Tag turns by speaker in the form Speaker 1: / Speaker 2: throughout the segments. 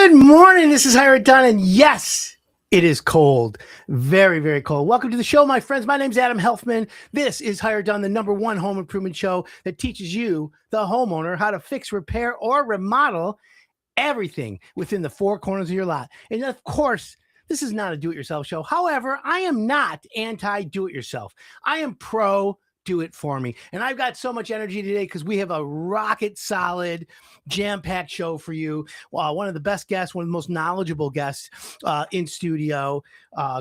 Speaker 1: Good morning. This is Hire It Done, and yes, it is cold. Very, very cold. Welcome to the show, my friends. My name's Adam Helfman. This is Hire It Done, the #1 home improvement show that teaches you, the homeowner, how to fix, repair, or remodel everything within the four corners of your lot. And of course, this is not a do-it-yourself show. However, I am not anti-do-it-yourself. I am pro do it for me. And I've got so much energy today because we have a rocket solid, jam-packed show for you. One of the best guests, one of the most knowledgeable guests in studio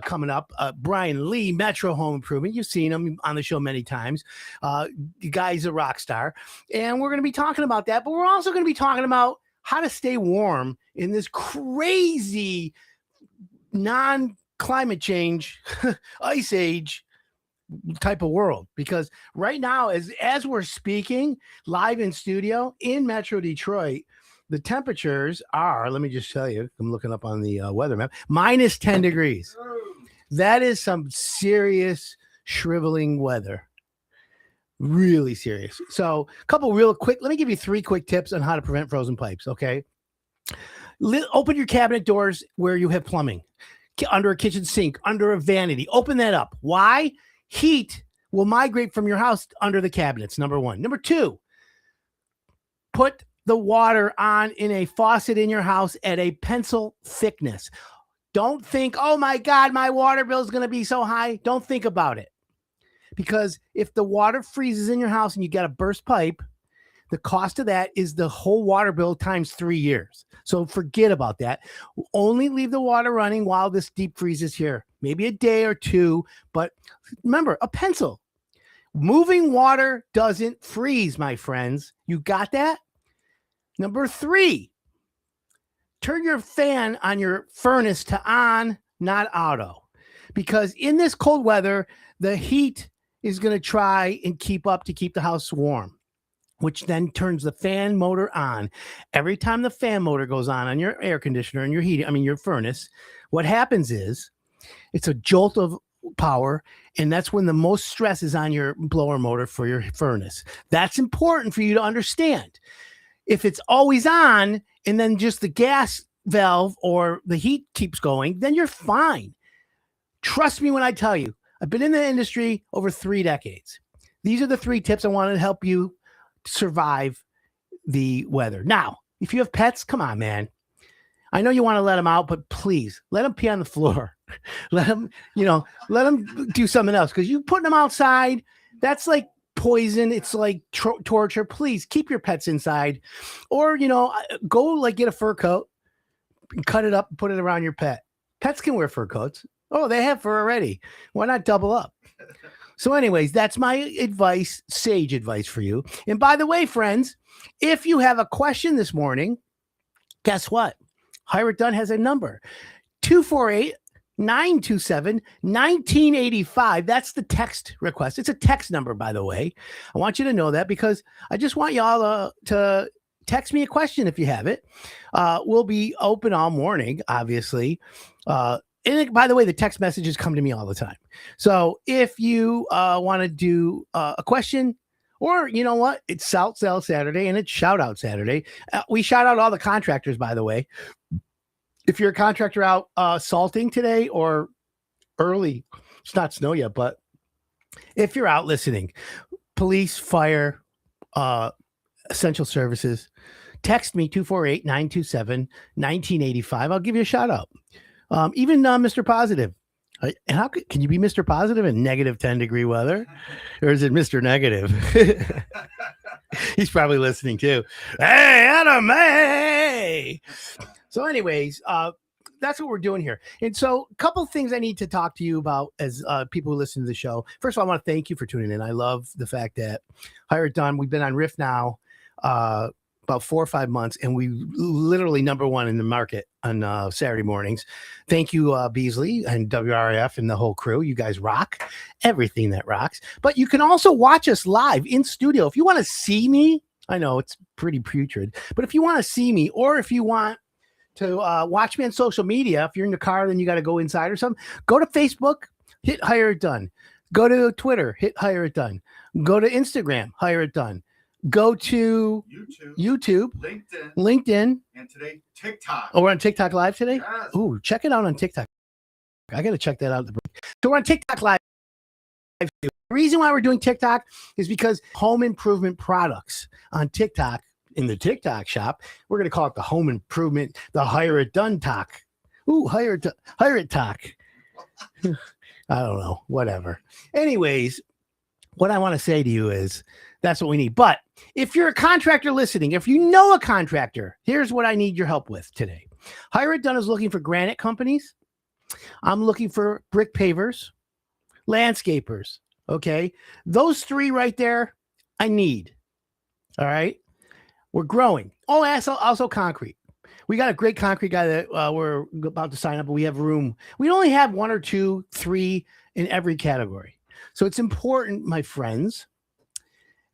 Speaker 1: coming up, Brian Lee, Metro Home Improvement. You've seen him on the show many times. The guy's a rock star. And we're going to be talking about that, but we're also going to be talking about how to stay warm in this crazy non-climate change, ice age type of world. Because right now, as we're speaking live in studio in Metro Detroit, the temperatures are, let me just tell you, I'm looking up on the weather map, minus 10 degrees. That is some serious shriveling weather. Really serious. So a couple real quick, let me give you 3 quick tips on how to prevent frozen pipes, okay? Open your cabinet doors where you have plumbing, under a kitchen sink, under a vanity. Open that up. Why? Heat will migrate from your house under the cabinets, number 1. Number 2, put the water on in a faucet in your house at a pencil thickness. Don't think, oh my God, my water bill is going to be so high. Don't think about it. Because if the water freezes in your house and you got a burst pipe, the cost of that is the whole water bill times 3 years. So forget about that. Only leave the water running while this deep freeze is here. Maybe a day or 2, but remember, a pencil. Moving water doesn't freeze, my friends. You got that? Number 3, turn your fan on your furnace to on, not auto. Because in this cold weather, the heat is going to try and keep up to keep the house warm, which then turns the fan motor on. Every time the fan motor goes on your air conditioner and your furnace, what happens is it's a jolt of power, and that's when the most stress is on your blower motor for your furnace. That's important for you to understand. If it's always on and then just the gas valve or the heat keeps going, then you're fine. Trust me when I tell you, I've been in the industry over 3 decades. These are the 3 tips I want to help you survive the weather. Now, if you have pets, come on, man. I know you want to let them out, but please let them pee on the floor. let them do something else, because you putting them outside, that's like poison. It's like torture. Please keep your pets inside, or go get a fur coat, cut it up, and put it around your pet. Pets can wear fur coats. Oh, they have fur already. Why not double up? So anyways, that's my advice, sage advice for you. And by the way, friends, if you have a question this morning, guess what? Hire It Done has a number, 248-927-1985. That's the text request. It's a text number, by the way. I want you to know that because I just want y'all to text me a question if you have it. We'll be open all morning, obviously. And by the way, the text messages come to me all the time. So if you want to do a question, or you know what, it's Salt Sale Saturday and it's Shout Out Saturday. We shout out all the contractors, by the way. If you're a contractor out salting today or early, it's not snow yet, but if you're out listening, police, fire, essential services, text me 248-927-1985. I'll give you a shout out. Even Mr. Positive. And how can you be Mr. Positive in negative 10-degree weather? Or is it Mr. Negative? He's probably listening too. Hey, Adam, hey! So anyways, that's what we're doing here. And so a couple of things I need to talk to you about as people who listen to the show. First of all, I want to thank you for tuning in. I love the fact that Hire It Done, we've been on Riff now about 4 or 5 months, and we literally #1 in the market on Saturday mornings. Thank you, Beasley and WRF and the whole crew. You guys rock everything that rocks. But you can also watch us live in studio. If you want to see me, I know it's pretty putrid, but if you want to see me, or if you want to watch me on social media, if you're in the car, then you got to go inside or something, go to Facebook, hit Hire It Done. Go to Twitter, hit Hire It Done. Go to Instagram, Hire It Done. Go to YouTube, LinkedIn,
Speaker 2: and today TikTok.
Speaker 1: Oh, we're on TikTok Live today?
Speaker 2: Yes.
Speaker 1: Ooh, check it out on TikTok. I got to check that out. So we're on TikTok Live. The reason why we're doing TikTok is because home improvement products on TikTok, in the TikTok shop, we're going to call it the home improvement, the hire it done talk. Ooh, hire it talk. I don't know, whatever. Anyways, what I want to say to you is that's what we need. But if you're a contractor listening, if you know a contractor, here's what I need your help with today. Hire It Done is looking for granite companies. I'm looking for brick pavers, landscapers. Okay. Those three right there, I need. All right. We're growing. Oh, also concrete. We got a great concrete guy that we're about to sign up, but we have room. We only have 1 or 2, 3 in every category. So it's important, my friends,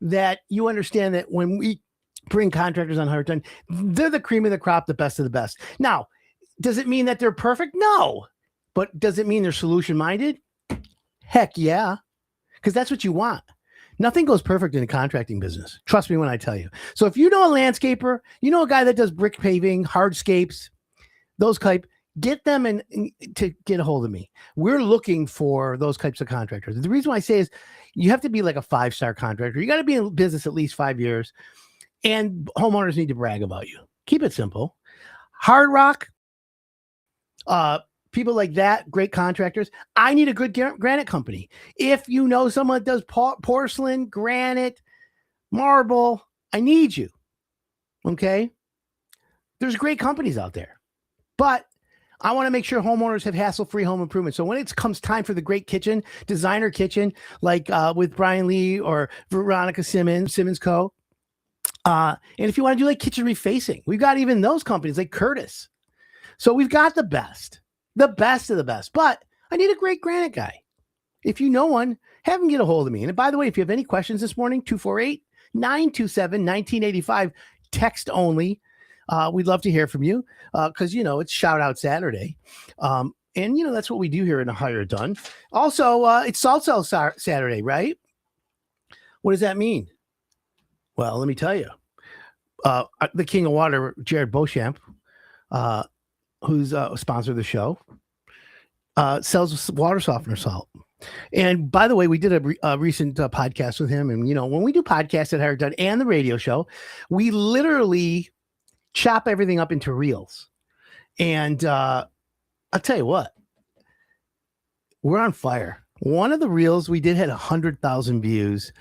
Speaker 1: that you understand that when we bring contractors on Hire It Done, they're the cream of the crop, the best of the best. Now, does it mean that they're perfect? No. But does it mean they're solution-minded? Heck yeah. Because that's what you want. Nothing goes perfect in the contracting business. Trust me when I tell you. So if you know a landscaper, you know a guy that does brick paving, hardscapes, those type, get them and to get a hold of me. We're looking for those types of contractors. The reason why I say is you have to be like a 5-star contractor. You got to be in business at least 5 years, and homeowners need to brag about you. Keep it simple. Hard Rock, people like that, great contractors. I need a good granite company. If you know someone that does porcelain, granite, marble, I need you. Okay? There's great companies out there. But I want to make sure homeowners have hassle-free home improvement. So when it comes time for the great kitchen, designer kitchen, like with Brian Lee or Veronica Simmons Co. And if you want to do like kitchen refacing, we've got even those companies like Curtis. So we've got the best of the best. But I need a great granite guy. If you know one, have him get a hold of me. And by the way, if you have any questions this morning, 248-927-1985, text only. We'd love to hear from you because, it's Shout Out Saturday. And, that's what we do here in the Hire It Done. Also, it's Salt Cell Saturday, right? What does that mean? Well, let me tell you. The King of Water, Jared Beauchamp, who's a sponsor of the show, sells water softener salt. And by the way, we did a recent podcast with him. And, when we do podcasts at Hire It Done and the radio show, we literally chop everything up into reels. And I'll tell you what, we're on fire. One of the reels we did had 100,000 views.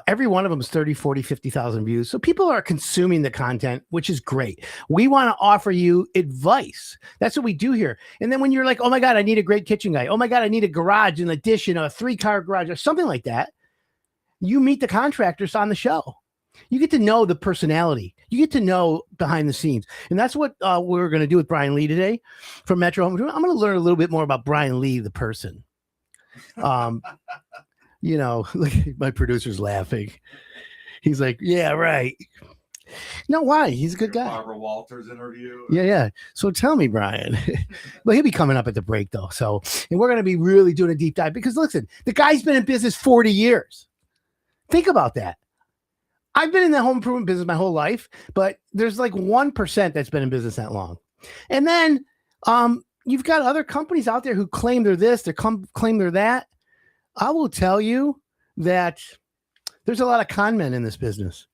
Speaker 1: Every one of them is 30, 40, 50,000 views. So people are consuming the content, which is great. We want to offer you advice. That's what we do here. And then when you're like, oh my God, I need a great kitchen guy. Oh my God, I need a garage, an addition, a 3-car garage or something like that. You meet the contractors on the show. You get to know the personality. You get to know behind the scenes. And that's what we're going to do with Brian Lee today from Metro Home. I'm going to learn a little bit more about Brian Lee, the person. Look, my producer's laughing. He's like, yeah, right. No, why? He's a good guy.
Speaker 2: Barbara Walters interview.
Speaker 1: Yeah. So tell me, Brian. Well, he'll be coming up at the break, though. So, and we're going to be really doing a deep dive because, listen, the guy's been in business 40 years. Think about that. I've been in the home improvement business my whole life, but there's like 1% that's been in business that long. And then you've got other companies out there who claim they're this, they claim they're that. I will tell you that there's a lot of con men in this business.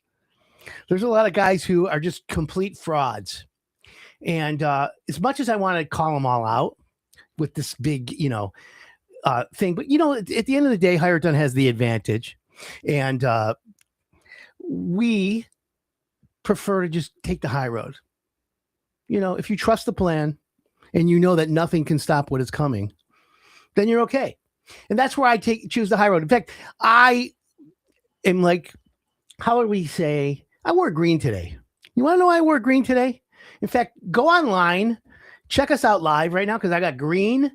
Speaker 1: There's a lot of guys who are just complete frauds. And as much as I want to call them all out with this big, thing, but at the end of the day, Hire It Done has the advantage. And we prefer to just take the high road. If you trust the plan and you know that nothing can stop what is coming, then you're okay. And that's where I choose the high road. In fact, I am like, how would we say, I wore green today. You want to know why I wore green today? In fact, go online, check us out live right now because I got green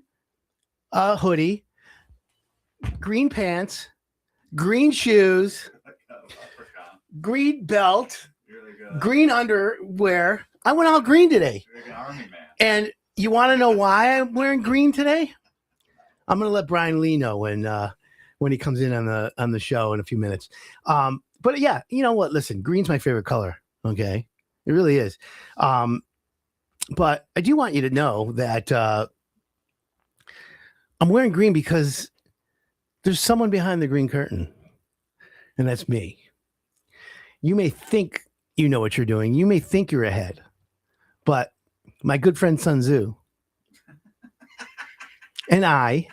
Speaker 1: hoodie, green pants, green shoes, green belt, green underwear. I went all green today.
Speaker 2: You're like an army man.
Speaker 1: And you want to know why I'm wearing green today? I'm going to let Brian Lee know when he comes in on the show in a few minutes. But yeah, you know what? Listen, green's my favorite color. Okay, it really is. But I do want you to know that I'm wearing green because there's someone behind the green curtain, and that's me. You may think you know what you're doing. You may think you're ahead, but my good friend Sun Tzu and I,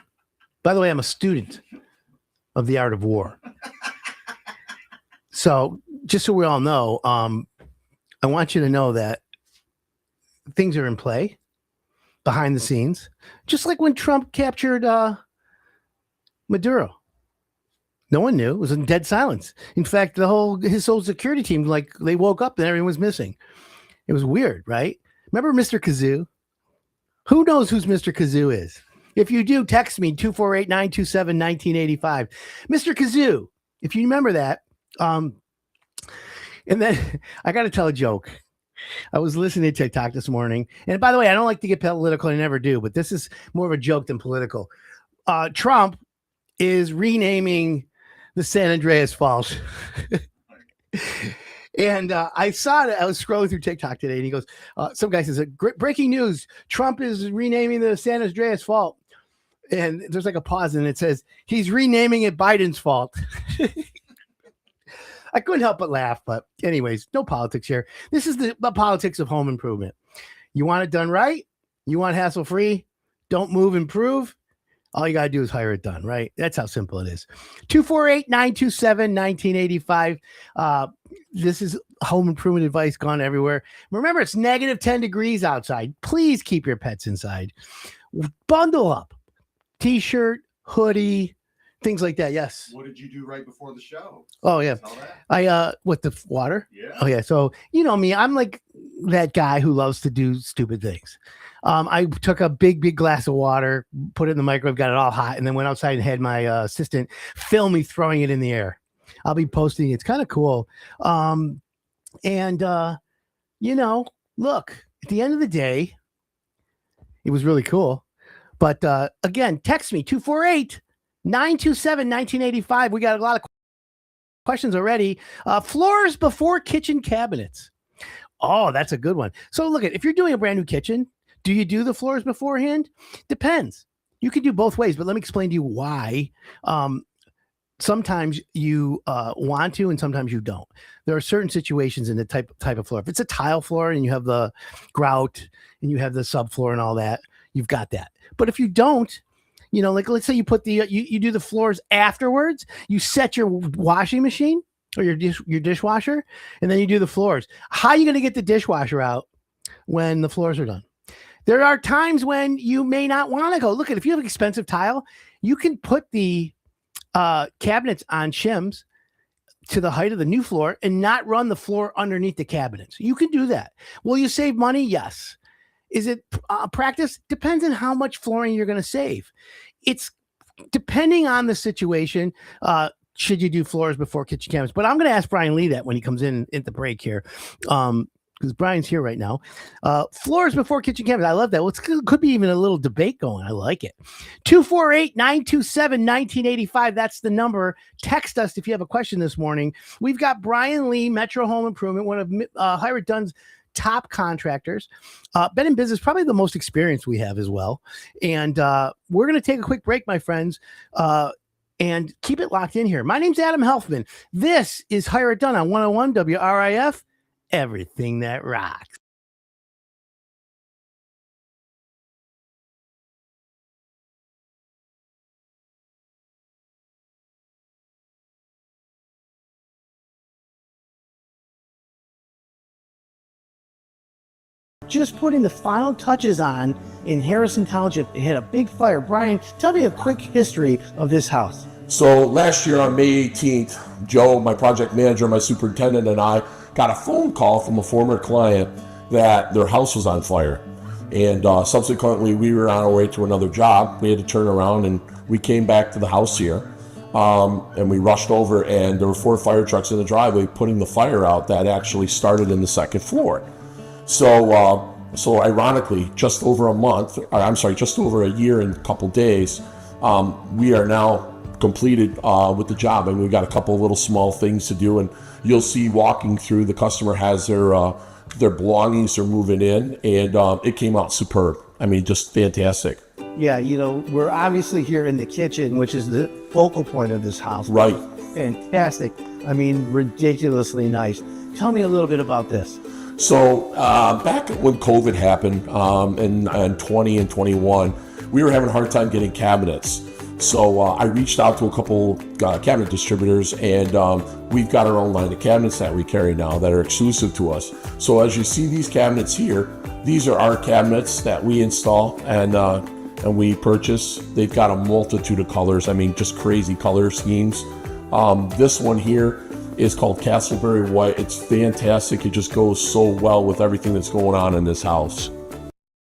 Speaker 1: by the way, I'm a student of the art of war. So just so we all know, I want you to know that things are in play behind the scenes, just like when Trump captured Maduro. No one knew. It was in dead silence. In fact, his whole security team, like, they woke up and everyone was missing. It was weird, right? Remember Mr. Kazoo? Who knows who's Mr. Kazoo is? If you do, text me 248-927-1985. Mr. Kazoo, if you remember that. And then I got to tell a joke. I was listening to TikTok this morning. And by the way, I don't like to get political. I never do. But this is more of a joke than political. Trump is renaming the San Andreas Fault. And I saw it. I was scrolling through TikTok today, and he goes, some guy says, breaking news, Trump is renaming the San Andreas Fault. And there's like a pause, and it says, he's renaming it Biden's fault. I couldn't help but laugh. But anyways, no politics here. This is the politics of home improvement. You want it done right? You want hassle-free? Don't move, improve? All you got to do is hire it done, right? That's how simple it is. 248-927-1985. This is home improvement advice gone everywhere. Remember, it's negative 10 degrees outside. Please keep your pets inside. Bundle up. T-shirt, hoodie, things like that. Yes.
Speaker 2: What did you do right before the show?
Speaker 1: Oh, yeah. With the water?
Speaker 2: Yeah.
Speaker 1: Oh, yeah. So, you know me, I'm like that guy who loves to do stupid things. I took a big glass of water, put it in the microwave, got it all hot, and then went outside and had my assistant film me throwing it in the air. I'll be posting it. It's kind of cool. You know, look, at the end of the day, it was really cool. But again, text me 248-927-1985. We got a lot of questions already. Floors before kitchen cabinets. Oh, that's a good one. So look, if you're doing a brand new kitchen, do you do the floors beforehand? Depends. You can do both ways, but let me explain to you why. Sometimes you want to, and sometimes you don't. There are certain situations in the type of floor. If it's a tile floor and you have the grout and you have the subfloor and all that, you've got that. But if you don't, you know, like let's say you put you do the floors afterwards, you set your washing machine or your dishwasher, and then you do the floors. How are you going to get the dishwasher out when the floors are done? There are times when you may not want to go. Look, if you have expensive tile, you can put the cabinets on shims to the height of the new floor and not run the floor underneath the cabinets. You can do that. Will you save money? Yes. Is it practice? Depends on how much flooring you're going to save. It's depending on the situation. Should you do floors before kitchen cabinets? But I'm going to ask Brian Lee that when he comes in at the break here. Because Brian's here right now. Floors before kitchen cabinets. I love that. Well, it could be even a little debate going. I like it. 248-927-1985. That's the number. Text us if you have a question this morning. We've got Brian Lee, Metro Home Improvement, one of Hire It Done's top contractors. Been in business, probably the most experience we have as well. And we're going to take a quick break, my friends. And keep it locked in here. My name's Adam Helfman. This is Hire It Done on 101 WRIF. Everything that rocks. Just putting the final touches on in Harrison Township. It had a big fire. Brian, tell me a quick history of this house.
Speaker 3: So last year on May 18th, Joe, my project manager, my superintendent, and I got a phone call from a former client that their house was on fire. And subsequently, we were on our way to another job. We had to turn around, and we came back to the house here. And we rushed over, and there were 4 fire trucks in the driveway putting the fire out that actually started in the second floor. So ironically, just over a year and a couple days, we are now completed with the job. And we've got a couple of little small things to do, and you'll see walking through, the customer has their belongings, they're moving in, and it came out superb. I mean, just fantastic.
Speaker 1: Yeah, we're obviously here in the kitchen, which is the focal point of this house.
Speaker 3: Right.
Speaker 1: Fantastic. I mean, ridiculously nice. Tell me a little bit about this.
Speaker 3: So back when COVID happened in 20 and 21, we were having a hard time getting cabinets. So I reached out to a couple cabinet distributors, and we've got our own line of cabinets that we carry now that are exclusive to us. So as you see these cabinets here, these are our cabinets that we install and we purchase. They've got a multitude of colors. I mean, just crazy color schemes. This one here is called Castleberry White. It's fantastic. It just goes so well with everything that's going on in this house.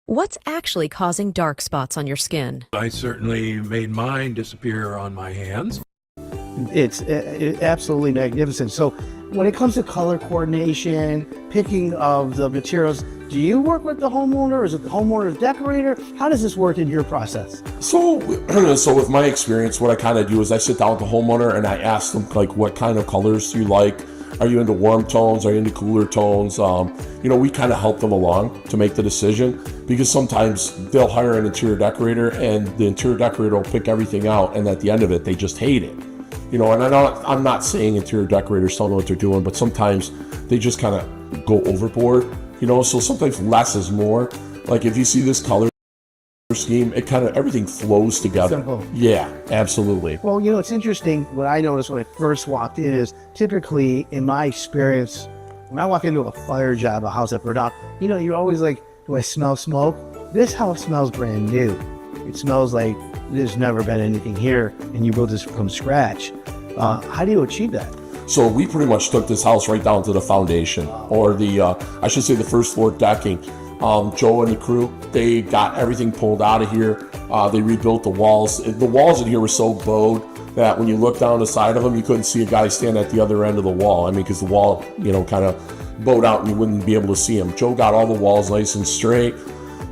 Speaker 4: What's actually causing dark spots on your skin?
Speaker 5: I certainly made mine disappear on my hands.
Speaker 1: It's absolutely magnificent. So when it comes to color coordination, picking of the materials, do you work with the homeowner, or is it the homeowner's decorator? How does this work in your process?
Speaker 3: So with my experience, what I kind of do is I sit down with the homeowner and I ask them, like, what kind of colors do you like? Are you into warm tones? Are you into cooler tones? We kind of help them along to make the decision, because sometimes they'll hire an interior decorator and the interior decorator will pick everything out, and at the end of it, they just hate it. And I'm not saying interior decorators don't know what they're doing, but sometimes they just kind of go overboard, so sometimes less is more. Like if you see this color scheme, it kind of, everything flows together.
Speaker 1: Simple.
Speaker 3: Yeah, absolutely.
Speaker 1: Well, it's interesting. What I noticed when I first walked in is, typically in my experience, when I walk into a fire job, a house that burned out, you're always like, do I smell smoke? This house smells brand new. It smells like there's never been anything here, and you built this from scratch. How do you achieve that?
Speaker 3: So we pretty much took this house right down to the foundation, or the first floor decking. Joe and the crew, they got everything pulled out of here. They rebuilt the walls. The walls in here were so bowed that when you look down the side of them, you couldn't see a guy stand at the other end of the wall. I mean, because the wall, kind of bowed out and you wouldn't be able to see him. Joe got all the walls nice and straight.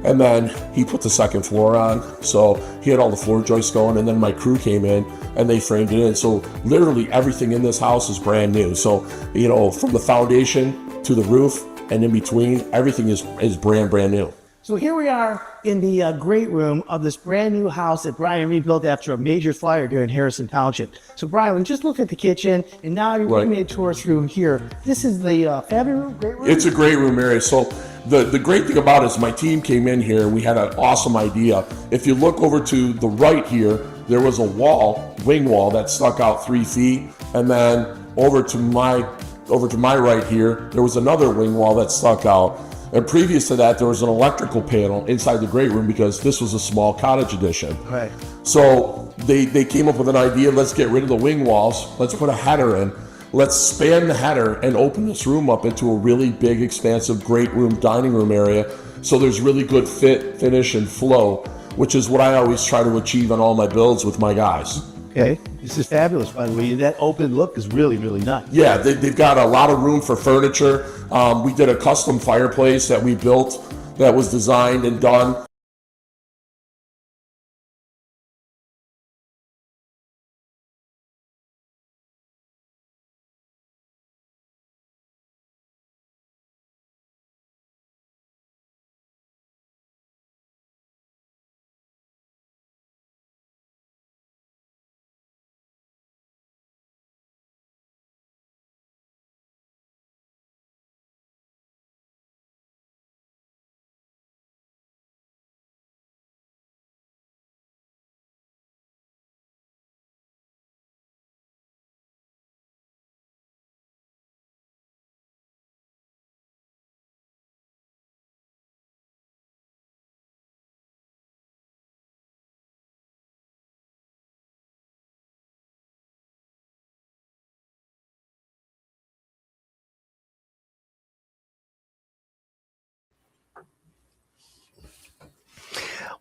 Speaker 3: And then he put the second floor on. So he had all the floor joists going, and then my crew came in and they framed it in. So literally everything in this house is brand new. So, from the foundation to the roof and in between, everything is brand new.
Speaker 1: So here we are in the great room of this brand new house that Brian rebuilt after a major fire during Harrison Township. So Brian, just look at the kitchen, and now you're giving me a tour through here. This is the family room, great room?
Speaker 3: It's a great room area. So the great thing about it is my team came in here and we had an awesome idea. If you look over to the right here, there was a wing wall that stuck out 3 feet, and then over to my right here, there was another wing wall that stuck out. And previous to that, there was an electrical panel inside the great room, because this was a small cottage addition.
Speaker 1: Right.
Speaker 3: So they came up with an idea, let's get rid of the wing walls, let's put a header in, let's span the header and open this room up into a really big, expansive, great room, dining room area. So there's really good fit, finish, and flow, which is what I always try to achieve on all my builds with my guys.
Speaker 1: Okay, this is fabulous, by the way. That open look is really, really nice.
Speaker 3: Yeah, they've got a lot of room for furniture. We did a custom fireplace that we built that was designed and done.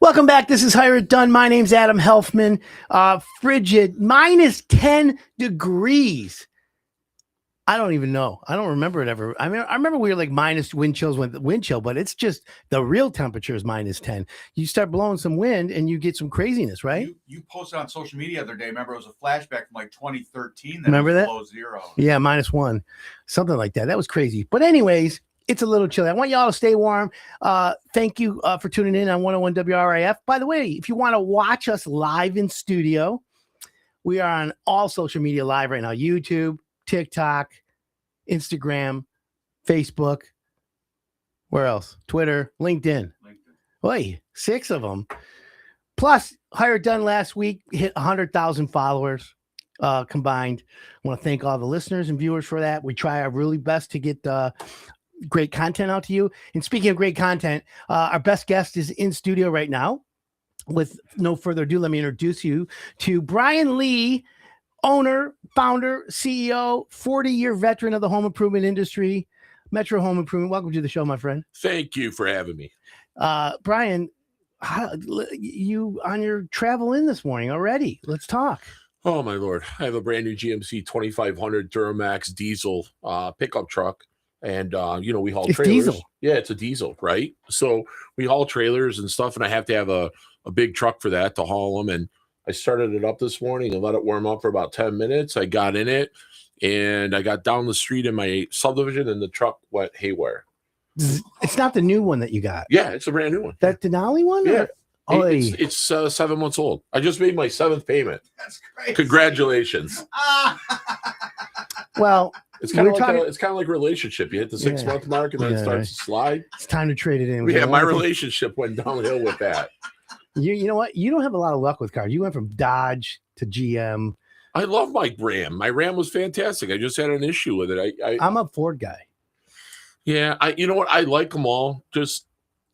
Speaker 1: Welcome back. This is Hire It Done. My name's Adam Helfman. Frigid, minus 10 degrees. I don't even know. I don't remember it ever. I mean, I remember we were like minus wind chills with wind chill, but it's just the real temperature is minus 10. You start blowing some wind and you get some craziness, right?
Speaker 2: You posted on social media the other day. Remember, it was a flashback from like 2013.
Speaker 1: Remember that?
Speaker 2: Below zero.
Speaker 1: Yeah, -1, something like that. That was crazy. But anyways, it's a little chilly. I want y'all to stay warm. Thank you for tuning in on 101 WRIF. By the way, if you want to watch us live in studio, we are on all social media live right now: YouTube, TikTok, Instagram, Facebook. Where else? Twitter, LinkedIn. Oi, 6 of them. Plus, Hire Done last week hit 100,000 followers combined. I want to thank all the listeners and viewers for that. We try our really best to get great content out to you. And speaking of great content, our best guest is in studio right now. With no further ado, let me introduce you to Brian Lee, owner, founder, CEO, 40-year veteran of the home improvement industry, Metro Home Improvement. Welcome to the show, my friend.
Speaker 3: Thank you for having me.
Speaker 1: Brian, you on your travel in this morning already. Let's talk.
Speaker 3: Oh, my Lord. I have a brand new GMC 2500 Duramax diesel pickup truck. And, we haul
Speaker 1: It's
Speaker 3: trailers.
Speaker 1: diesel.
Speaker 3: Yeah, it's a diesel, right? So we haul trailers and stuff, and I have to have a big truck for that to haul them. And I started it up this morning and let it warm up for about 10 minutes. I got in it, and I got down the street in my subdivision, and the truck went haywire.
Speaker 1: It's not the new one that you got.
Speaker 3: Yeah, it's a brand new one.
Speaker 1: That Denali one?
Speaker 3: Yeah.
Speaker 1: Oh,
Speaker 3: It's 7 months old. I just made my 7th payment.
Speaker 2: That's great.
Speaker 3: Congratulations.
Speaker 1: well,
Speaker 3: It's kind of
Speaker 1: We're
Speaker 3: like a relationship. You hit the 6-month mark, and then it
Speaker 1: Yeah,
Speaker 3: starts to slide.
Speaker 1: it's time to trade it in.
Speaker 3: Yeah, my relationship went downhill with that.
Speaker 1: You know what? You don't have a lot of luck with cars. You went from Dodge to GM.
Speaker 3: I love my Ram. My Ram was fantastic. I just had an issue with it.
Speaker 1: I'm a Ford guy.
Speaker 3: You know what? I like them all. Just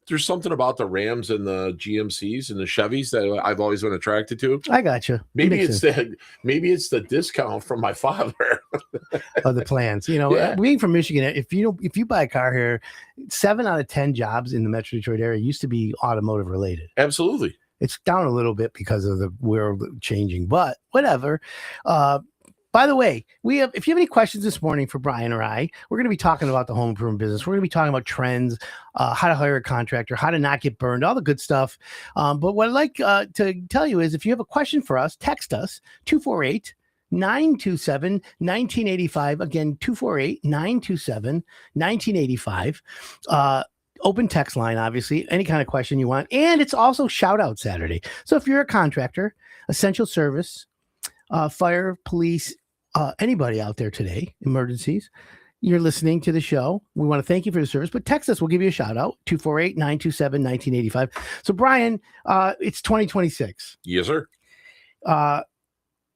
Speaker 3: there's something about the Rams and the GMCs and the Chevys that I've always been attracted to.
Speaker 1: I got you.
Speaker 3: Maybe it's the discount from my father.
Speaker 1: Of the plans.
Speaker 3: Yeah.
Speaker 1: Being from Michigan, if you buy a car here, 7 out of 10 jobs in the Metro Detroit area used to be automotive related.
Speaker 3: Absolutely.
Speaker 1: It's down a little bit because of the world changing, but whatever. By the way, if you have any questions this morning for Brian or I, we're going to be talking about the home improvement business. We're going to be talking about trends, how to hire a contractor, how to not get burned, all the good stuff. But what I'd like to tell you is if you have a question for us, text us 248-927-1985. Again, 248-927-1985. Open text line, obviously, any kind of question you want. And it's also shout out Saturday. So if you're a contractor, essential service, fire, police, anybody out there today, emergencies, you're listening to the show. We want to thank you for the service, but text us. We'll give you a shout out, 248-927-1985. So Brian, it's 2026.
Speaker 3: Yes, sir.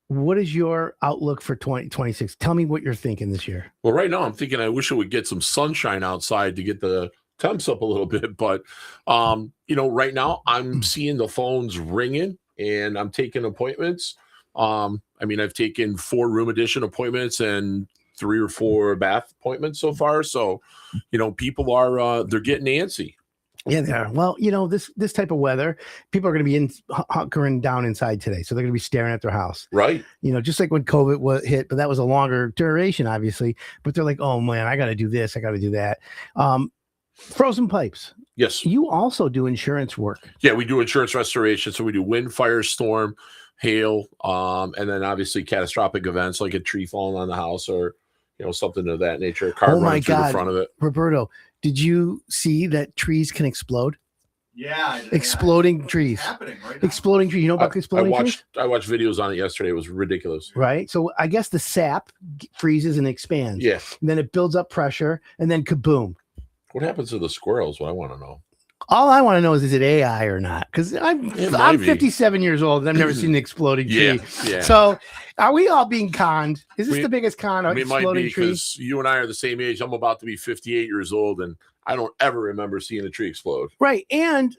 Speaker 1: What is your outlook for 2026? Tell me what you're thinking this year.
Speaker 3: Well, right now I'm thinking I wish it would get some sunshine outside to get the temps up a little bit. But, right now I'm seeing the phones ringing and I'm taking appointments. I've taken 4 room addition appointments and 3 or 4 bath appointments so far. So, people are, they're getting antsy.
Speaker 1: Yeah, they are. Well, this type of weather, people are going to be hunkering down inside today. So they're going to be staring at their house.
Speaker 3: Right.
Speaker 1: Just like when COVID hit, but that was a longer duration, obviously. But they're like, oh man, I got to do this. I got to do that. Frozen pipes.
Speaker 3: Yes.
Speaker 1: You also do insurance work.
Speaker 3: Yeah, we do insurance restoration. So we do wind, fire, storm, hail, and then obviously catastrophic events like a tree falling on the house or something of that nature. A car running through the front of it.
Speaker 1: Roberto, did you see that trees can explode?
Speaker 2: Yeah.
Speaker 1: Exploding trees.
Speaker 2: It's happening right now.
Speaker 1: Exploding trees. You know about exploding trees?
Speaker 3: I watched videos on it yesterday. It was ridiculous.
Speaker 1: Right. So I guess the sap freezes and expands.
Speaker 3: Yeah.
Speaker 1: And then it builds up pressure and then kaboom.
Speaker 3: What happens to the squirrels? What I want to know.
Speaker 1: All I want to know is it AI or not? Because I'm 57 years old and I've never seen an exploding tree.
Speaker 3: Yeah.
Speaker 1: So are we all being conned? Is this the biggest con?
Speaker 3: It might be because you and I are the same age. I'm about to be 58 years old and I don't ever remember seeing a tree explode.
Speaker 1: Right. And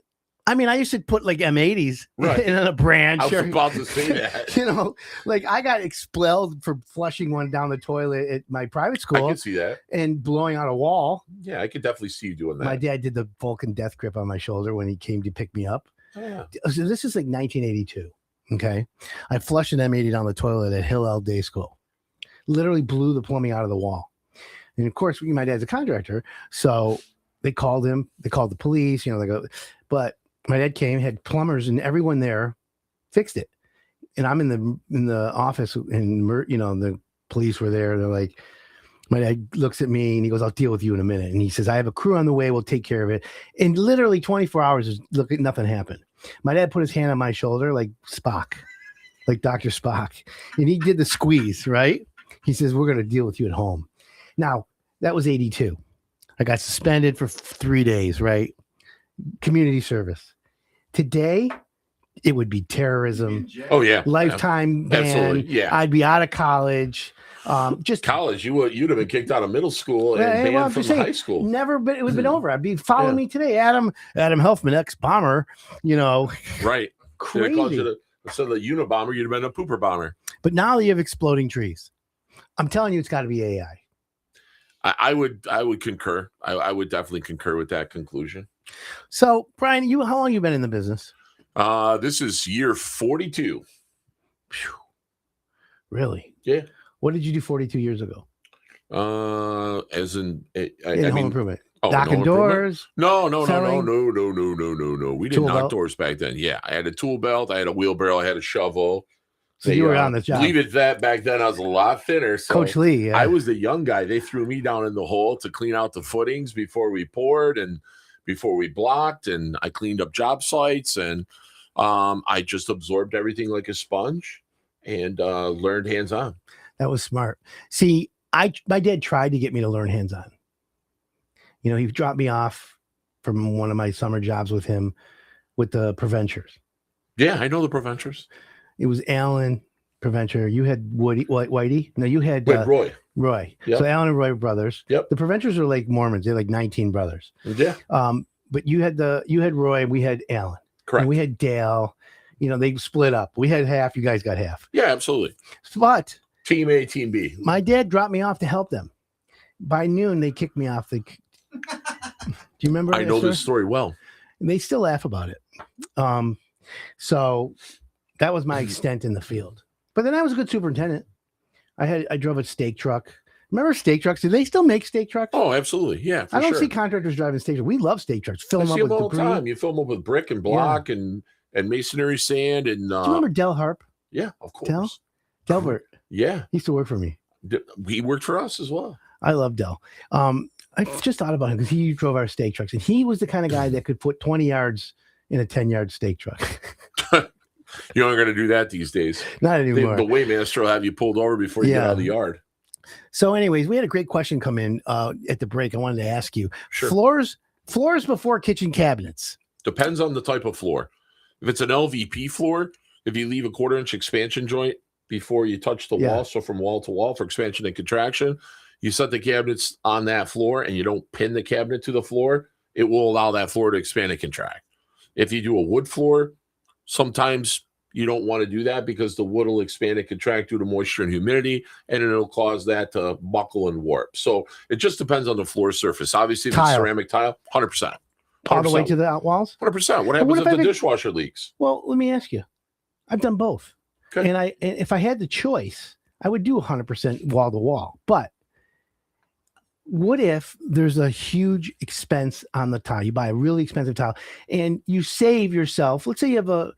Speaker 1: I used to put like M80s in a branch.
Speaker 3: I was about to say that.
Speaker 1: I got expelled for flushing one down the toilet at my private school.
Speaker 3: I can see that.
Speaker 1: And blowing out a wall.
Speaker 3: Yeah, I could definitely see you doing that.
Speaker 1: My dad did the Vulcan death grip on my shoulder when he came to pick me up.
Speaker 3: Yeah.
Speaker 1: So this is like 1982. Okay. I flushed an M80 down the toilet at Hillel Day School. literally blew the plumbing out of the wall. And of course, my dad's a contractor, so they called him. They called the police. But my dad came, had plumbers, and everyone there fixed it. And I'm in the office, and the police were there. They're like, my dad looks at me and he goes, "I'll deal with you in a minute." And he says, "I have a crew on the way. We'll take care of it." And literally 24 hours, nothing happened. My dad put his hand on my shoulder like Spock, like Dr. Spock. And he did the squeeze, right? He says, "We're going to deal with you at home." Now, that was 82. I got suspended for 3 days, right? Community service. Today, it would be terrorism.
Speaker 3: Oh yeah,
Speaker 1: Lifetime ban.
Speaker 3: Absolutely. Yeah,
Speaker 1: I'd be out of college. Just
Speaker 3: college, you'd have been kicked out of middle school and banned from high school.
Speaker 1: Never, but it would have been over. I'd be following me today, Adam Helfman, ex-bomber.
Speaker 3: Right?
Speaker 1: Crazy.
Speaker 3: They called you instead of the Unabomber, you'd have been a pooper bomber.
Speaker 1: But now you have exploding trees. I'm telling you, it's got to be AI.
Speaker 3: I would concur. I would definitely concur with that conclusion.
Speaker 1: So, Brian, how long you been in the business?
Speaker 3: This is year 42.
Speaker 1: Whew. Really?
Speaker 3: Yeah.
Speaker 1: What did you do 42 years ago?
Speaker 3: As in,
Speaker 1: home improvement.
Speaker 3: Oh,
Speaker 1: Knocking doors.
Speaker 3: No.
Speaker 1: Selling?
Speaker 3: No. We didn't knock doors back then. Yeah, I had a tool belt, I had a wheelbarrow, I had a shovel.
Speaker 1: So you were on the job.
Speaker 3: Believe it, that back then I was a lot thinner. So
Speaker 1: Coach Lee. Yeah.
Speaker 3: I was the young guy. They threw me down in the hole to clean out the footings before we poured and before we blocked, and I cleaned up job sites, and I just absorbed everything like a sponge and learned hands-on.
Speaker 1: That was smart. See, my dad tried to get me to learn hands-on. He dropped me off from one of my summer jobs with him with the Preventures.
Speaker 3: Yeah, I know the Preventures.
Speaker 1: It was Alan Preventer. You had Whitey. No, you had
Speaker 3: Roy.
Speaker 1: Roy.
Speaker 3: Yep.
Speaker 1: So Alan and Roy were brothers.
Speaker 3: Yep.
Speaker 1: The Preventers are like Mormons. They're like 19 brothers.
Speaker 3: Yeah.
Speaker 1: But you had Roy and we had Alan.
Speaker 3: Correct.
Speaker 1: And we had Dale. They split up. We had half. You guys got half.
Speaker 3: Yeah, absolutely.
Speaker 1: But
Speaker 3: Team A, Team B.
Speaker 1: My dad dropped me off to help them. By noon, they kicked me off. Do you remember?
Speaker 3: I know this story well.
Speaker 1: And they still laugh about it. So that was my extent in the field. But then I was a good superintendent. I drove a stake truck. Remember stake trucks? Do they still make stake trucks?
Speaker 3: Oh, absolutely. Yeah.
Speaker 1: I don't see contractors driving stake trucks. We love stake trucks. Fill them up with
Speaker 3: all the
Speaker 1: debris.
Speaker 3: time. You fill them up with brick and block and masonry sand. And
Speaker 1: do you remember Del Harp?
Speaker 3: Yeah, of course.
Speaker 1: Delbert.
Speaker 3: Yeah.
Speaker 1: He used to work for me.
Speaker 3: He worked for us as well.
Speaker 1: I love Del. I just thought about him because he drove our stake trucks, and he was the kind of guy that could put 20 yards in a 10-yard stake truck.
Speaker 3: You aren't going to do that these days.
Speaker 1: Not anymore.
Speaker 3: The weighmaster will have you pulled over before you get out of the yard.
Speaker 1: So anyways, we had a great question come in at the break. I wanted to ask you.
Speaker 3: Sure.
Speaker 1: Floors before kitchen cabinets.
Speaker 3: Depends on the type of floor. If it's an LVP floor, if you leave a 1/4-inch expansion joint before you touch the wall, so from wall to wall for expansion and contraction, you set the cabinets on that floor and you don't pin the cabinet to the floor, it will allow that floor to expand and contract. If you do a wood floor, sometimes you don't want to do that because the wood will expand and contract due to moisture and humidity, and it'll cause that to buckle and warp. So it just depends on the floor surface. Obviously, if it's ceramic tile, 100%.
Speaker 1: All the way to the walls?
Speaker 3: 100%. What happens if the dishwasher leaks?
Speaker 1: Well, let me ask you. I've done both.
Speaker 3: Okay.
Speaker 1: And if I had the choice, I would do 100% wall to wall. But what if there's a huge expense on the tile? You buy a really expensive tile and you save yourself. Let's say you have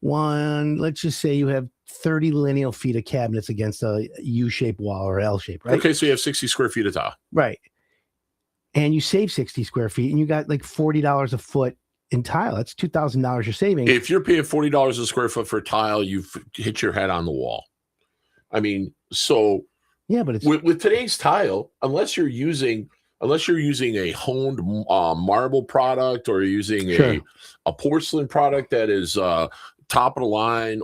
Speaker 1: let's just say you have 30 lineal feet of cabinets against a U-shaped wall or L-shape, right?
Speaker 3: Okay, so you have 60 square feet of tile.
Speaker 1: Right. And you save 60 square feet and you got like $40 a foot in tile. That's $2,000 you're saving.
Speaker 3: If you're paying $40 a square foot for tile, you've hit your head on the wall. I mean, so
Speaker 1: yeah, but it's
Speaker 3: with today's tile, unless you're using a honed marble product or using a porcelain product that is top of the line,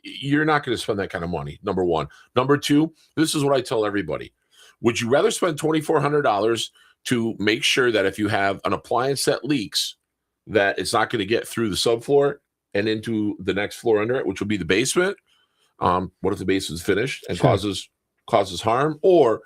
Speaker 3: you're not going to spend that kind of money. Number one. Number two, this is what I tell everybody. Would you rather spend $2,400 to make sure that if you have an appliance that leaks, that it's not going to get through the subfloor and into the next floor under it, which would be the basement? What if the basement's finished and causes harm? Or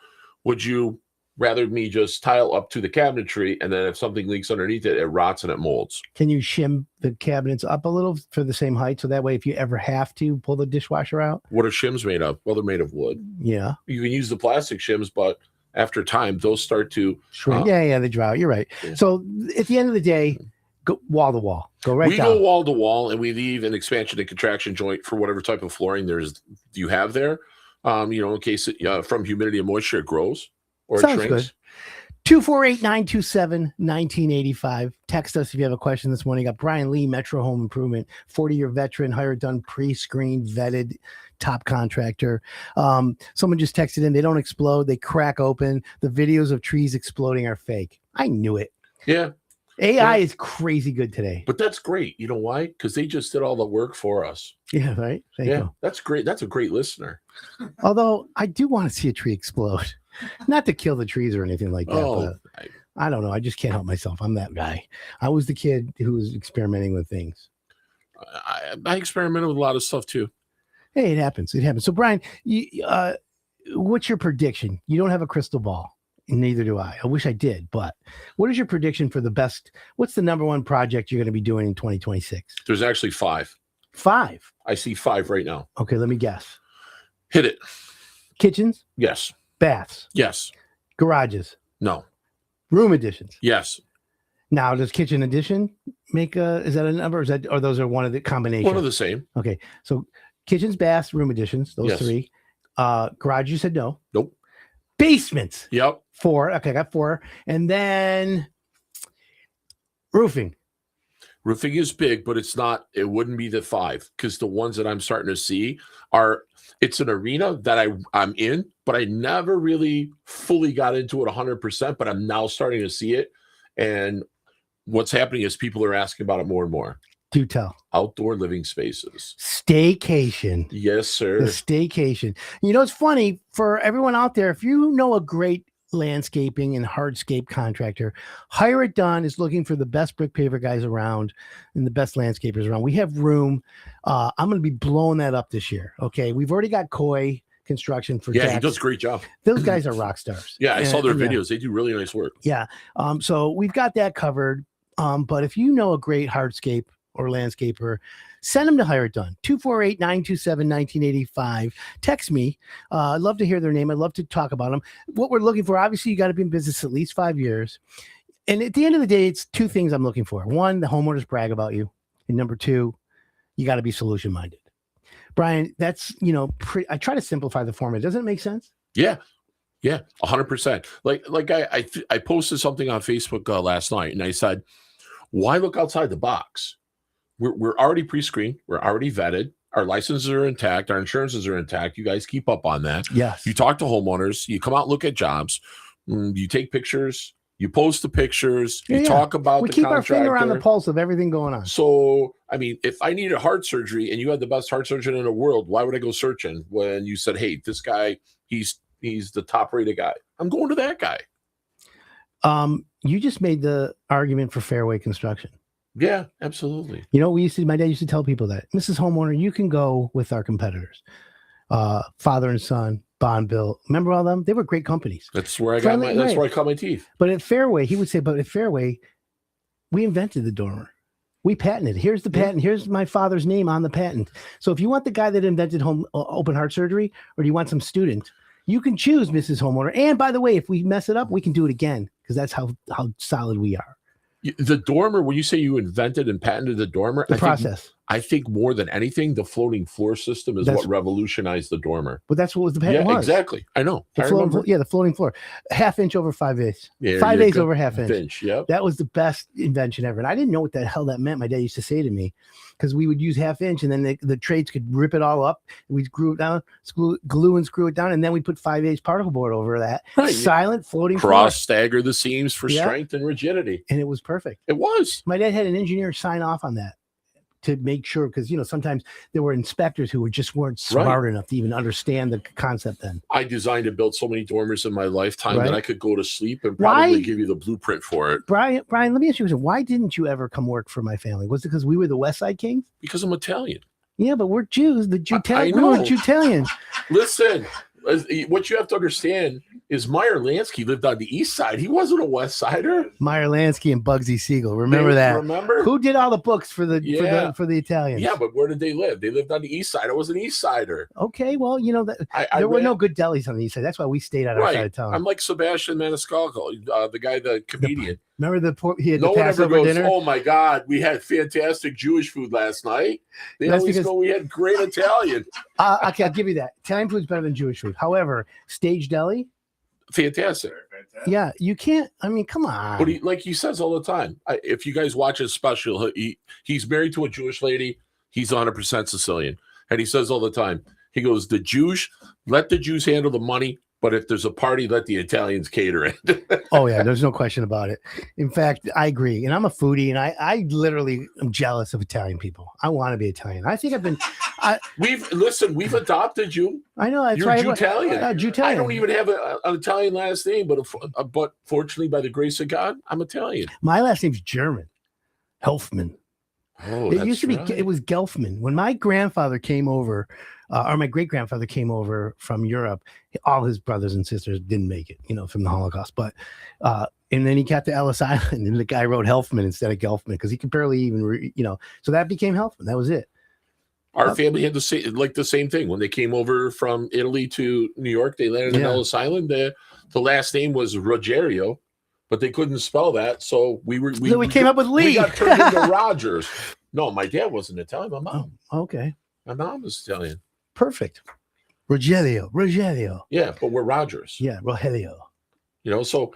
Speaker 3: would you
Speaker 6: rather than me just tile up to the cabinetry, and then if something leaks underneath it, it rots and it molds.
Speaker 1: Can you shim the cabinets up a little for the same height? So that way, if you ever have to pull the dishwasher out.
Speaker 6: What are shims made of? Well, they're made of wood.
Speaker 1: Yeah.
Speaker 6: You can use the plastic shims, but after time, those start to
Speaker 1: shrink. Yeah, they dry out. You're right.
Speaker 6: Yeah.
Speaker 1: So at the end of the day, go wall to wall. Go right down.
Speaker 6: We go wall to wall, and we leave an expansion and contraction joint for whatever type of flooring you have there. In case from humidity and moisture it grows or
Speaker 1: Sounds
Speaker 6: it shrinks.
Speaker 1: Good. 248-927-1985. Text us if you have a question this morning. Got Brian Lee, Metro Home Improvement, 40-year veteran, hired, done, pre-screened, vetted, top contractor. Someone just texted in. They don't explode. They crack open. The videos of trees exploding are fake. I knew it.
Speaker 6: Yeah.
Speaker 1: AI is crazy good today.
Speaker 6: But that's great. You know why? Because they just did all the work for us.
Speaker 1: Yeah, right? Thank you.
Speaker 6: That's great. That's a great listener.
Speaker 1: Although I do want to see a tree explode. Not to kill the trees or anything like that.
Speaker 6: Oh,
Speaker 1: but I don't know. I just can't help myself. I'm that guy. I was the kid who was experimenting with things.
Speaker 6: I experimented with a lot of stuff too.
Speaker 1: Hey, it happens. It happens. So, Brian, what's your prediction? You don't have a crystal ball. Neither do I. I wish I did. But what is your prediction for the best? What's the number one project you're going to be doing in 2026?
Speaker 6: There's actually 5.
Speaker 1: 5?
Speaker 6: I see 5 right now.
Speaker 1: Okay, let me guess.
Speaker 6: Hit it.
Speaker 1: Kitchens?
Speaker 6: Yes.
Speaker 1: Baths?
Speaker 6: Yes.
Speaker 1: Garages?
Speaker 6: No.
Speaker 1: Room additions?
Speaker 6: Yes.
Speaker 1: Now, does kitchen addition make is that a number? Or those are one of the combinations?
Speaker 6: One of the same.
Speaker 1: Okay. So kitchens, baths, room additions, those
Speaker 6: Yes.
Speaker 1: 3. Garage, you said no.
Speaker 6: Nope.
Speaker 1: Basements.
Speaker 6: Yep.
Speaker 1: 4. Okay, I got 4. And then roofing.
Speaker 6: Roofing is big, but it wouldn't be the 5 because the ones that I'm starting to see it's an arena that I'm in, but I never really fully got into it 100%, but I'm now starting to see it. And what's happening is people are asking about it more and more.
Speaker 1: Do tell.
Speaker 6: Outdoor living spaces.
Speaker 1: Staycation.
Speaker 6: Yes, sir.
Speaker 1: The staycation. You know, it's funny for everyone out there. If you know a great landscaping and hardscape contractor, Hire It Done is looking for the best brick paver guys around and the best landscapers around. We have room. I'm going to be blowing that up this year. Okay. We've already got Coy Construction for
Speaker 6: Yeah,
Speaker 1: Jax.
Speaker 6: he does a great job.
Speaker 1: Those guys are rock stars.
Speaker 6: Yeah, I saw their
Speaker 1: Yeah.
Speaker 6: videos. They do really nice work.
Speaker 1: Yeah. So we've got that covered. But if you know a great hardscape or landscaper, send them to Hire It Done. 248-927-1985. Text me. I'd love to hear their name. I'd love to talk about them. What we're looking for, obviously, you got to be in business at least 5 years. And at the end of the day, it's 2 things I'm looking for. 1, the homeowners brag about you. And number 2, you got to be solution minded. Brian, that's, I try to simplify the format. Doesn't it make sense?
Speaker 6: Yeah. Yeah, 100%. Like I posted something on Facebook last night, and I said, why look outside the box? We're already pre-screened. We're already vetted. Our licenses are intact. Our insurances are intact. You guys keep up on that.
Speaker 1: Yes.
Speaker 6: You talk to homeowners. You come out and look at jobs. You take pictures. You post the pictures. You talk about
Speaker 1: we
Speaker 6: the
Speaker 1: keep
Speaker 6: contractor.
Speaker 1: our finger on the pulse of everything going on.
Speaker 6: So, I mean, if I needed heart surgery and you had the best heart surgeon in the world, why would I go searching when you said, hey, this guy, he's the top rated guy? I'm going to that guy.
Speaker 1: You just made the argument for Fairway Construction.
Speaker 6: Yeah, absolutely.
Speaker 1: You know, my dad used to tell people that, Mrs. Homeowner, you can go with our competitors. Father and Son, Bondville. Remember all them? They were great companies.
Speaker 6: That's where I
Speaker 1: Friendly,
Speaker 6: that's
Speaker 1: right.
Speaker 6: where I cut my teeth.
Speaker 1: But at Fairway, he would say, but at Fairway, we invented the dormer. We patented. Here's the patent. Here's my father's name on the patent. So if you want the guy that invented open heart surgery, or do you want some student, you can choose, Mrs. Homeowner. And by the way, if we mess it up, we can do it again, because that's how solid we are.
Speaker 6: The dormer, when you say you invented and patented the dormer, I think more than anything, the floating floor system is what revolutionized the dormer.
Speaker 1: But that's what the patent was.
Speaker 6: Exactly. I know.
Speaker 1: The floating floor. 1/2 inch over 5/8.
Speaker 6: Yeah,
Speaker 1: 5/8 over 1/2 inch.
Speaker 6: Yep.
Speaker 1: That was the best invention ever. And I didn't know what the hell that meant. My dad used to say to me, because we would use 1/2 inch and then the trades could rip it all up. We glue it down, glue and screw it down. And then we put 5/8 particle board over that.
Speaker 6: Right.
Speaker 1: Silent floating floor.
Speaker 6: Cross stagger the seams for strength and rigidity.
Speaker 1: And it was perfect.
Speaker 6: It was.
Speaker 1: My dad had an engineer sign off on that to make sure, because sometimes there were inspectors who weren't smart enough to even understand the concept then.
Speaker 6: I designed and built so many dormers in my lifetime that I could go to sleep and probably give you the blueprint for it.
Speaker 1: Brian, let me ask you a question. Why didn't you ever come work for my family? Was it because we were the West Side Kings?
Speaker 6: Because I'm Italian.
Speaker 1: Yeah, but we're Jews.
Speaker 6: I know.
Speaker 1: Italian.
Speaker 6: Listen, what you have to understand is Meyer Lansky lived on the east side. He wasn't a west sider.
Speaker 1: Meyer Lansky and Bugsy Siegel. Remember that?
Speaker 6: Remember?
Speaker 1: Who did all the books for the for the Italians?
Speaker 6: Yeah, but where did they live? They lived on the east side. I was an east sider.
Speaker 1: Okay, well, you know that there were no good delis on the east side. That's why we stayed on our side of town.
Speaker 6: I'm like Sebastian Maniscalco, the comedian.
Speaker 1: Remember he had
Speaker 6: no
Speaker 1: the
Speaker 6: one ever
Speaker 1: Passover
Speaker 6: goes,
Speaker 1: dinner?
Speaker 6: oh my God, we had fantastic Jewish food last night. They always go, we had great Italian.
Speaker 1: Okay, I'll give you that. Italian food's better than Jewish food. However, stage deli,
Speaker 6: fantastic.
Speaker 1: Yeah, you can't. I mean, come on.
Speaker 6: But he says all the time. If you guys watch his special, he's married to a Jewish lady. He's 100% Sicilian, and he says all the time. He goes, let the Jews handle the money, but if there's a party, let the Italians cater it.
Speaker 1: Oh yeah, there's no question about it. In fact, I agree, and I'm a foodie, and I literally am jealous of Italian people. I want to be Italian. I think I've been.
Speaker 6: We've adopted you.
Speaker 1: I know. That's
Speaker 6: You're
Speaker 1: right.
Speaker 6: Jew-Italian.
Speaker 1: Jew-Italian.
Speaker 6: I don't even have an Italian last name, but fortunately, by the grace of God, I'm Italian.
Speaker 1: My last name's German. Helfman.
Speaker 6: Oh,
Speaker 1: it used to be. It was Gelfman. When my grandfather came over, or my great grandfather came over from Europe, all his brothers and sisters didn't make it, from the Holocaust. But and then he got to Ellis Island, and the guy wrote Helfman instead of Gelfman because he could barely even, So that became Helfman. That was it.
Speaker 6: Our family had the same thing when they came over from Italy to New York. They landed in Ellis Island. The last name was Rogerio, but they couldn't spell that, so we came up with Lee. We got turned into Rogers. No, my dad wasn't Italian. My mom.
Speaker 1: Oh, okay.
Speaker 6: My mom was Italian.
Speaker 1: Perfect. Rogelio.
Speaker 6: Yeah, but we're Rogers.
Speaker 1: Yeah, Rogelio.
Speaker 6: So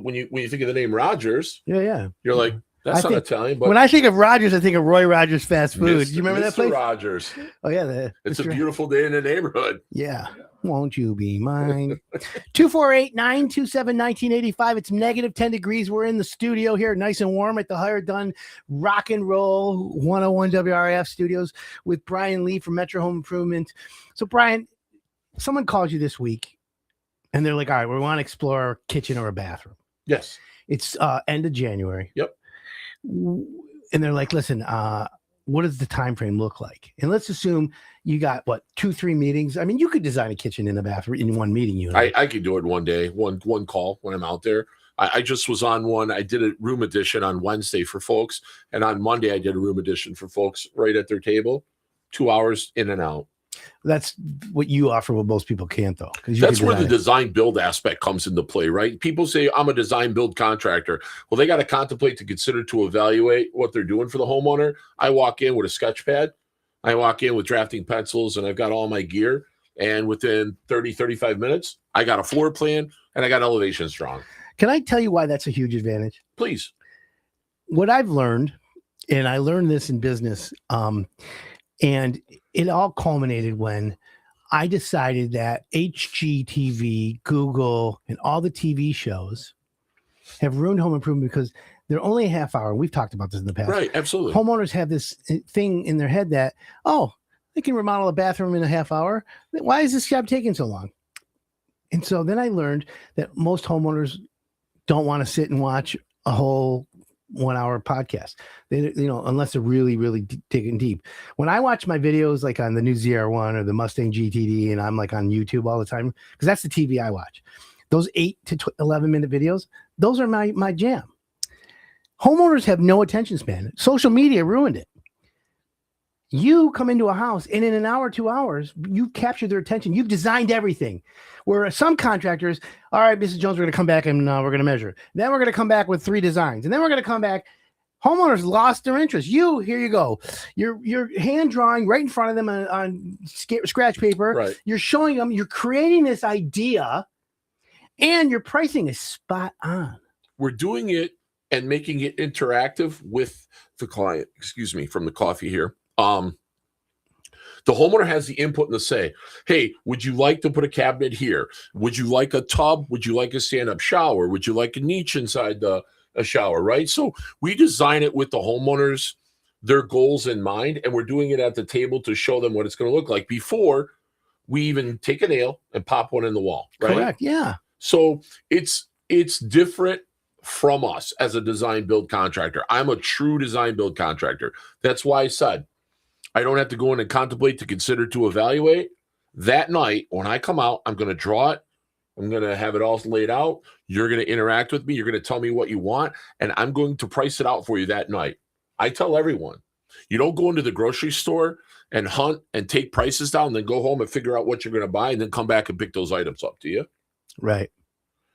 Speaker 6: when you think of the name Rogers,
Speaker 1: you're
Speaker 6: like, that's not Italian. But
Speaker 1: when I think of Rogers, I think of Roy Rogers Fast Food. Do you remember that place?
Speaker 6: Rogers.
Speaker 1: Oh yeah,
Speaker 6: it's a beautiful day in the neighborhood.
Speaker 1: Yeah. Won't you be mine? 248-927-1985. It's negative 10 degrees. We're in the studio here, nice and warm at the Higher Done Rock and Roll 101 WRF studios with Brian Lee from Metro Home Improvement. So, Brian, someone called you this week and they're like, all right, we want to explore a kitchen or a bathroom.
Speaker 6: Yes.
Speaker 1: It's end of January.
Speaker 6: Yep.
Speaker 1: And they're like, listen, what does the time frame look like? And let's assume you got 2-3 meetings. I mean, you could design a kitchen and a bathroom in one meeting.
Speaker 6: I could do it one day, one call when I'm out there. I just was on one. I did a room addition on Wednesday for folks, and on Monday I did a room addition for folks right at their table, 2 hours in and out.
Speaker 1: That's what you offer, what most people can't, though.
Speaker 6: That's where the design build aspect comes into play, right? People say, I'm a design build contractor. Well, they got to contemplate, to consider, to evaluate what they're doing for the homeowner. I walk in with a sketch pad. I walk in with drafting pencils, and I've got all my gear. And within 30, 35 minutes, I got a floor plan and I got elevations drawn.
Speaker 1: Can I tell you why that's a huge advantage?
Speaker 6: Please.
Speaker 1: What I've learned, and I learned this in business, and it all culminated when I decided that HGTV, Google, and all the TV shows have ruined home improvement because they're only a half hour. We've talked about this in the past.
Speaker 6: Right, absolutely.
Speaker 1: Homeowners have this thing in their head that, they can remodel a bathroom in a half hour. Why is this job taking so long? And so then I learned that most homeowners don't want to sit and watch a whole 1 hour podcast. They, unless they're really, really digging deep. When I watch my videos, like on the new ZR1 or the Mustang GTD, and I'm like on YouTube all the time, because that's the TV I watch. Those 8 to 11 minute videos, those are my jam. Homeowners have no attention span. Social media ruined it. You come into a house and in an hour, 2 hours, you've captured their attention. You've designed everything. Where some contractors, all right, Mrs. Jones, we're going to come back and we're going to measure. Then we're going to come back with 3 designs. And then we're going to come back. Homeowners lost their interest. Here you go. You're hand drawing right in front of them on scratch paper.
Speaker 6: Right.
Speaker 1: You're showing them. You're creating this idea and your pricing is spot on.
Speaker 6: We're doing it and making it interactive with the client. Excuse me, from the coffee here. The homeowner has the input and the say, hey, would you like to put a cabinet here? Would you like a tub? Would you like a stand-up shower? Would you like a niche inside a shower, right? So we design it with the homeowners, their goals in mind, and we're doing it at the table to show them what it's going to look like before we even take a nail and pop one in the wall, right?
Speaker 1: Correct, yeah.
Speaker 6: So it's different from us as a design build contractor. I'm a true design build contractor. That's why I said, I don't have to go in and contemplate, to consider, to evaluate. That night, when I come out, I'm going to draw it. I'm going to have it all laid out. You're going to interact with me. You're going to tell me what you want, and I'm going to price it out for you that night. I tell everyone, you don't go into the grocery store and hunt and take prices down, and then go home and figure out what you're going to buy and then come back and pick those items up, do you?
Speaker 1: Right.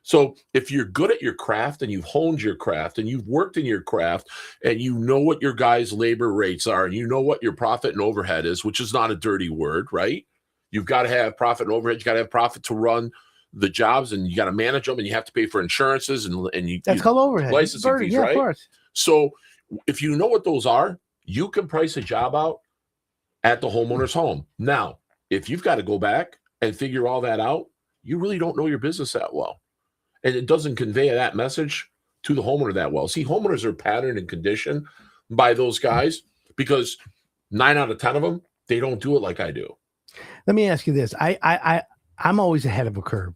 Speaker 6: So if you're good at your craft and you've honed your craft and you've worked in your craft and you know what your guys' labor rates are and you know what your profit and overhead is, which is not a dirty word, right? You've got to have profit and overhead. You got to have profit to run the jobs, and you got to manage them, and you have to pay for insurances and
Speaker 1: That's called overhead.
Speaker 6: Licensing fees,
Speaker 1: yeah,
Speaker 6: right?
Speaker 1: Of course.
Speaker 6: So if you know what those are, you can price a job out at the homeowner's home. Now, if you've got to go back and figure all that out, you really don't know your business that well. And it doesn't convey that message to the homeowner that well. See, homeowners are patterned and conditioned by those guys because 9 out of 10 of them, they don't do it like I do.
Speaker 1: Let me ask you this. I'm always ahead of a curve,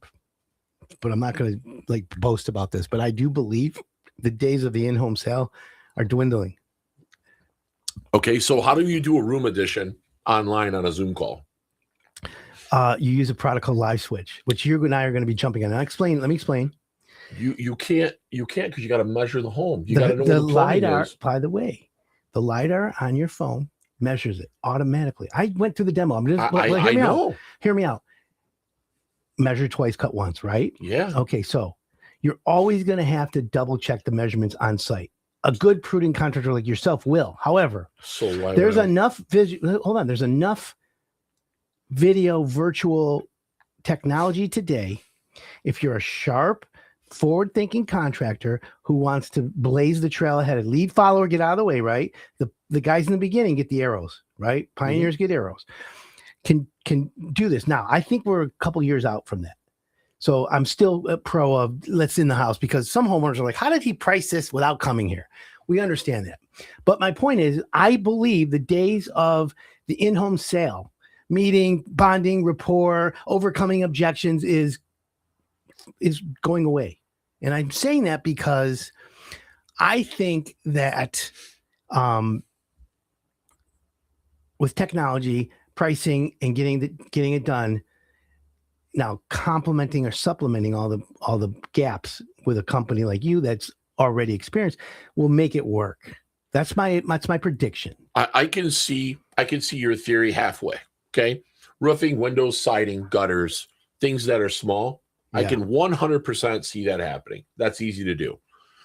Speaker 1: but I'm not going to like boast about this, but I do believe the days of the in-home sale are dwindling.
Speaker 6: Okay, so how do you do a room addition online on a Zoom call?
Speaker 1: You use a product called Live Switch, which you and I are going to be jumping on. Let me explain.
Speaker 6: You can't because you got to measure the home. You got to know
Speaker 1: the
Speaker 6: what the plumbing
Speaker 1: LiDAR,
Speaker 6: is.
Speaker 1: by the way, the LiDAR on your phone measures it automatically. I went through the demo. I'm just
Speaker 6: I know.
Speaker 1: Hear me out. Measure twice, cut once, right?
Speaker 6: Yeah.
Speaker 1: Okay, so you're always going to have to double check the measurements on site. A good, prudent contractor like yourself will. However,
Speaker 6: So
Speaker 1: there's enough There's enough video virtual technology today. If you're a sharp, forward-thinking contractor who wants to blaze the trail ahead, lead follower, get out of the way, right? The guys in the beginning get the arrows, right? Pioneers get arrows. Can do this. Now, I think we're a couple years out from that. So I'm still a pro of let's in the house, because some homeowners are like, how did he price this without coming here? We understand that. But my point is, I believe the days of the in-home sale, meeting, bonding, rapport, overcoming objections is going away. And I'm saying that because I think that with technology, pricing, and getting it done, now complementing or supplementing all the gaps with a company like you that's already experienced will make it work. That's my prediction.
Speaker 6: I can see your theory halfway. Okay. Roofing, windows, siding, gutters, things that are small.
Speaker 1: Yeah.
Speaker 6: I can 100% see that happening. That's easy to do.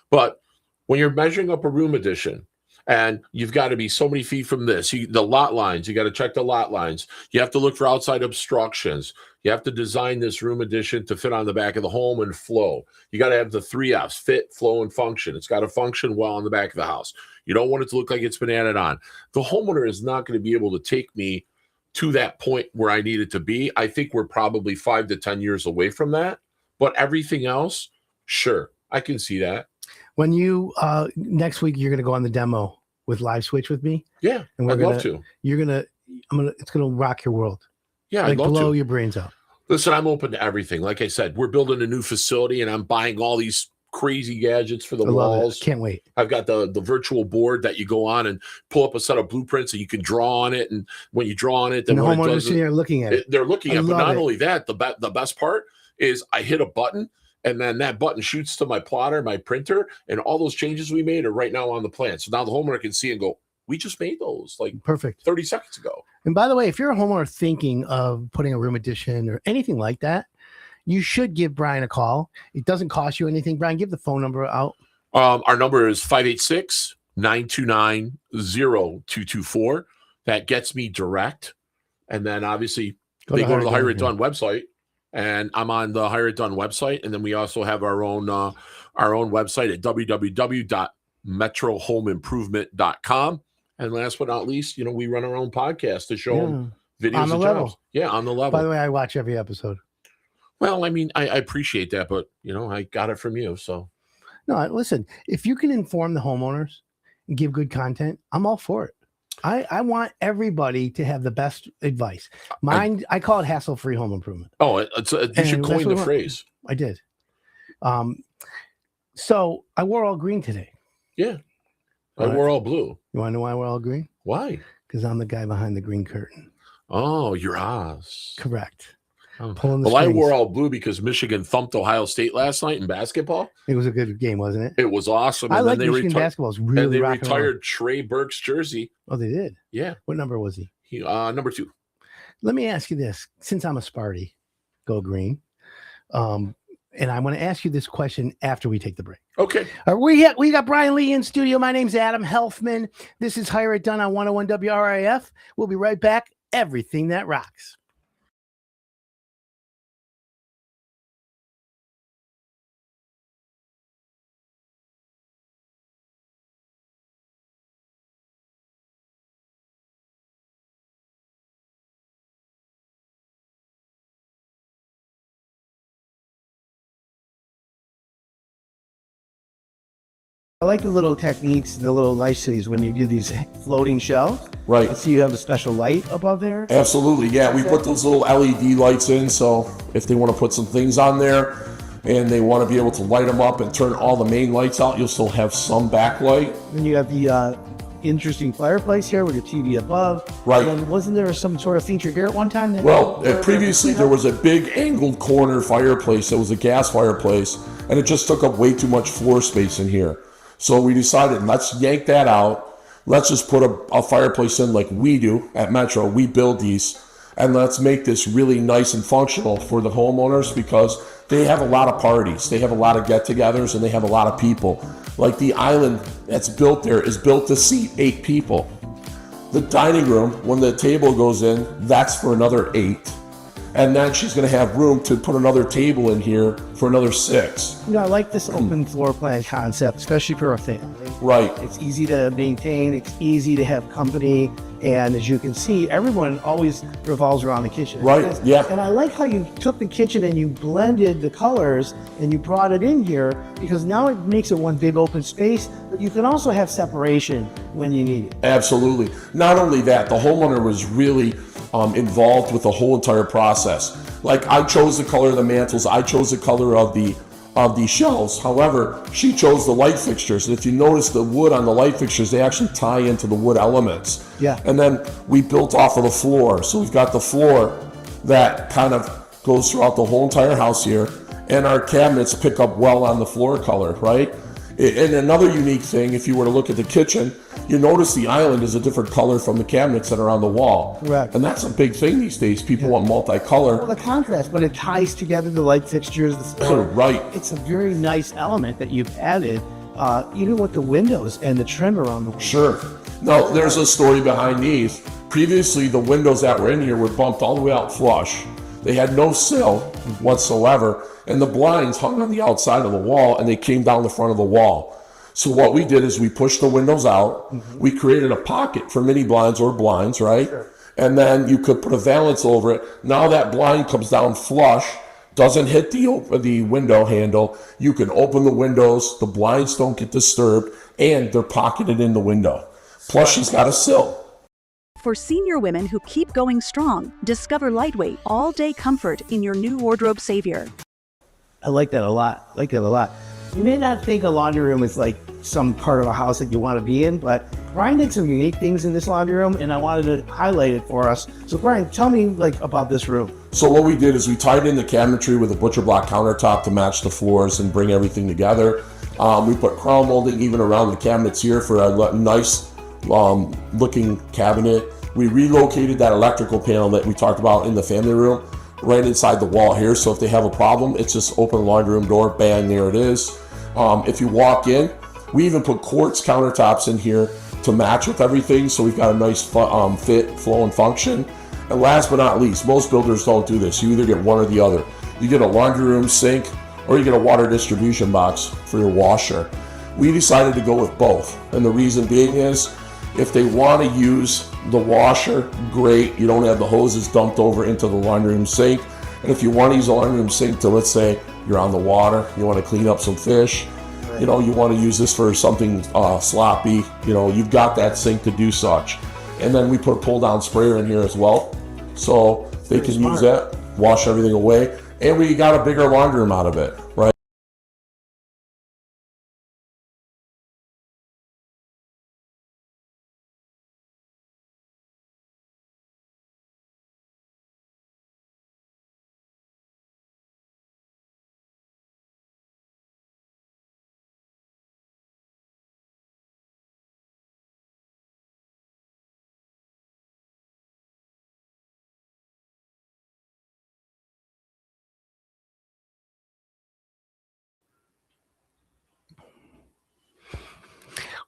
Speaker 6: But when you're measuring up a room addition and you've got to be so many feet from this, the lot lines, you got to check the lot lines. You have to look for outside obstructions. You have to design this room addition to fit on the back of the home and flow. You got to have the 3 F's: fit, flow, and function. It's got to function well on the back of the house. You don't want it to look like it's been added on. The homeowner is not going to be able to take me to that point where I need it to be. I think we're probably 5 to 10 years away from that. But everything else, sure, I can see that.
Speaker 1: When you next week you're gonna go on the demo with Live Switch with me.
Speaker 6: Yeah,
Speaker 1: and
Speaker 6: I'd love to.
Speaker 1: It's gonna rock your world.
Speaker 6: Yeah,
Speaker 1: like
Speaker 6: I'd love
Speaker 1: blow
Speaker 6: to.
Speaker 1: your brains out.
Speaker 6: Listen, I'm open to everything. Like I said, we're building a new facility and I'm buying all these crazy gadgets for the
Speaker 1: I love
Speaker 6: walls.
Speaker 1: it. Can't wait.
Speaker 6: I've got the virtual board that you go on and pull up a set of blueprints and you can draw on it. And when you draw on it, then
Speaker 1: And the
Speaker 6: what it
Speaker 1: homeowners
Speaker 6: does
Speaker 1: sitting there looking at it.
Speaker 6: they're looking
Speaker 1: I
Speaker 6: at. But
Speaker 1: love
Speaker 6: not
Speaker 1: it.
Speaker 6: only that, the best part is I hit a button and then that button shoots to my plotter, my printer, and all those changes we made are right now on the plan. So now the homeowner can see and go, we just made those like
Speaker 1: Perfect.
Speaker 6: 30 seconds ago.
Speaker 1: And by the way, if you're a homeowner thinking of putting a room addition or anything like that, you should give Brian a call. It doesn't cost you anything. Brian, give the phone number out.
Speaker 6: Our number is 586-929-0224. That gets me direct. And then obviously they go to the Hire It Done website. And I'm on the Hire It Done website. And then we also have our own website at www.metrohomeimprovement.com. And last but not least, we run our own podcast to show them videos
Speaker 1: on the
Speaker 6: of
Speaker 1: level.
Speaker 6: jobs. Yeah, on the level.
Speaker 1: By the way, I watch every episode.
Speaker 6: Well, I mean, I appreciate that, but I got it from you. So
Speaker 1: no, listen, if you can inform the homeowners and give good content, I'm all for it. I want everybody to have the best advice. Mine, I call it hassle-free home improvement.
Speaker 6: Oh, you should coin the phrase.
Speaker 1: I did. So I wore all green today.
Speaker 6: Yeah. I wore all blue.
Speaker 1: You want to know why we're all green?
Speaker 6: Why?
Speaker 1: Because I'm the guy behind the green curtain.
Speaker 6: Oh, your ass.
Speaker 1: Correct. pulling the
Speaker 6: Well, I
Speaker 1: strings.
Speaker 6: wore all blue because Michigan thumped Ohio State last night in basketball.
Speaker 1: It was a good game, wasn't it?
Speaker 6: It was awesome.
Speaker 1: I
Speaker 6: And
Speaker 1: like
Speaker 6: then they
Speaker 1: Michigan basketball. It's really
Speaker 6: and they
Speaker 1: rock and roll.
Speaker 6: retired Trey Burke's jersey.
Speaker 1: Oh, they did?
Speaker 6: Yeah.
Speaker 1: What number was he?
Speaker 6: Number 2.
Speaker 1: Let me ask you this. Since I'm a Sparty, go green. And I'm going to ask you this question after we take the break.
Speaker 6: Okay.
Speaker 1: We got Brian Lee in studio. My name's Adam Helfman. This is Hire It Done on 101 WRIF. We'll be right back. Everything that rocks. I like the little techniques, the little niceties when you do these floating shelves.
Speaker 3: Right.
Speaker 1: I see you have a special light above there.
Speaker 3: Absolutely, yeah. We put those little LED lights in, so if they want to put some things on there and they want to be able to light them up and turn all the main lights out, you'll still have some backlight.
Speaker 1: Then you have the interesting fireplace here with your TV above.
Speaker 3: Right.
Speaker 1: And wasn't there some sort of feature here at one time?
Speaker 3: Well, previously there was a big angled corner fireplace that was a gas fireplace, and it just took up way too much floor space in here. So we decided, let's yank that out. Let's just put a fireplace in like we do at Metro. We build these, and let's make this really nice and functional for the homeowners because they have a lot of parties. They have a lot of get-togethers, and they have a lot of people. Like the island that's built there is built to seat 8 people. The dining room, when the table goes in, that's for another 8. And then she's going to have room to put another table in here for another 6.
Speaker 1: I like this open floor plan concept, especially for a family.
Speaker 3: Right.
Speaker 1: It's easy to maintain. It's easy to have company. And as you can see, everyone always revolves around the kitchen.
Speaker 3: Right, yeah.
Speaker 1: And I like how you took the kitchen and you blended the colors and you brought it in here because now it makes it one big open space, but you can also have separation when you need it.
Speaker 3: Absolutely. Not only that, the homeowner was really involved with the whole entire process. Like I chose the color of the mantles, I chose the color of the shelves. However, she chose the light fixtures. And if you notice the wood on the light fixtures, they actually tie into the wood elements.
Speaker 1: Yeah.
Speaker 3: And then we built off of the floor. So we've got the floor that kind of goes throughout the whole entire house here. And our cabinets pick up well on the floor color, right? And another unique thing, if you were to look at the kitchen, you notice the island is a different color from the cabinets that are on the wall.
Speaker 1: Correct.
Speaker 3: And that's a big thing these days. People want multicolor.
Speaker 1: Well, the contrast, but it ties together the light fixtures, the floor.
Speaker 3: Right.
Speaker 1: It's a very nice element that you've added, even with the windows and the trim around the windows.
Speaker 3: Sure. Now, there's a story behind these. Previously, the windows that were in here were bumped all the way out flush. They had no sill whatsoever, and the blinds hung on the outside of the wall, and they came down the front of the wall. So what we did is we pushed the windows out. We created a pocket for mini blinds or blinds, right? Sure. And then you could put a valance over it. Now that blind comes down flush, doesn't hit the window handle. You can open the windows. The blinds don't get disturbed, and they're pocketed in the window. Plus, she's got a sill.
Speaker 7: For senior women who keep going strong, discover lightweight, all-day comfort in your new wardrobe savior.
Speaker 1: I like that a lot. You may not think a laundry room is like some part of a house that you want to be in, but Brian did some unique things in this laundry room, and I wanted to highlight it for us. So Brian, tell me about this room.
Speaker 3: So what we did is we tied in the cabinetry with a butcher block countertop to match the floors and bring everything together. We put crown molding even around the cabinets here for a nice looking cabinet. We relocated that electrical panel that we talked about in the family room right inside the wall here. So if they have a problem, it's just open the laundry room door, bang, there it is. If you walk in, we even put quartz countertops in here to match with everything. So we've got a nice fit, flow, and function. And last but not least, most builders don't do this. You either get one or the other. You get a laundry room sink or you get a water distribution box for your washer. We decided to go with both. And the reason being is, if they want to use the washer, great. You don't have the hoses dumped over into the laundry room sink. And if you want to use a laundry room sink to, let's say, you're on the water, you want to clean up some fish, you know, you want to use this for something sloppy, you know, you've got that sink to do such. And then we put a pull-down sprayer in here as well. So they can use that, wash everything away. And we got a bigger laundry room out of it, right?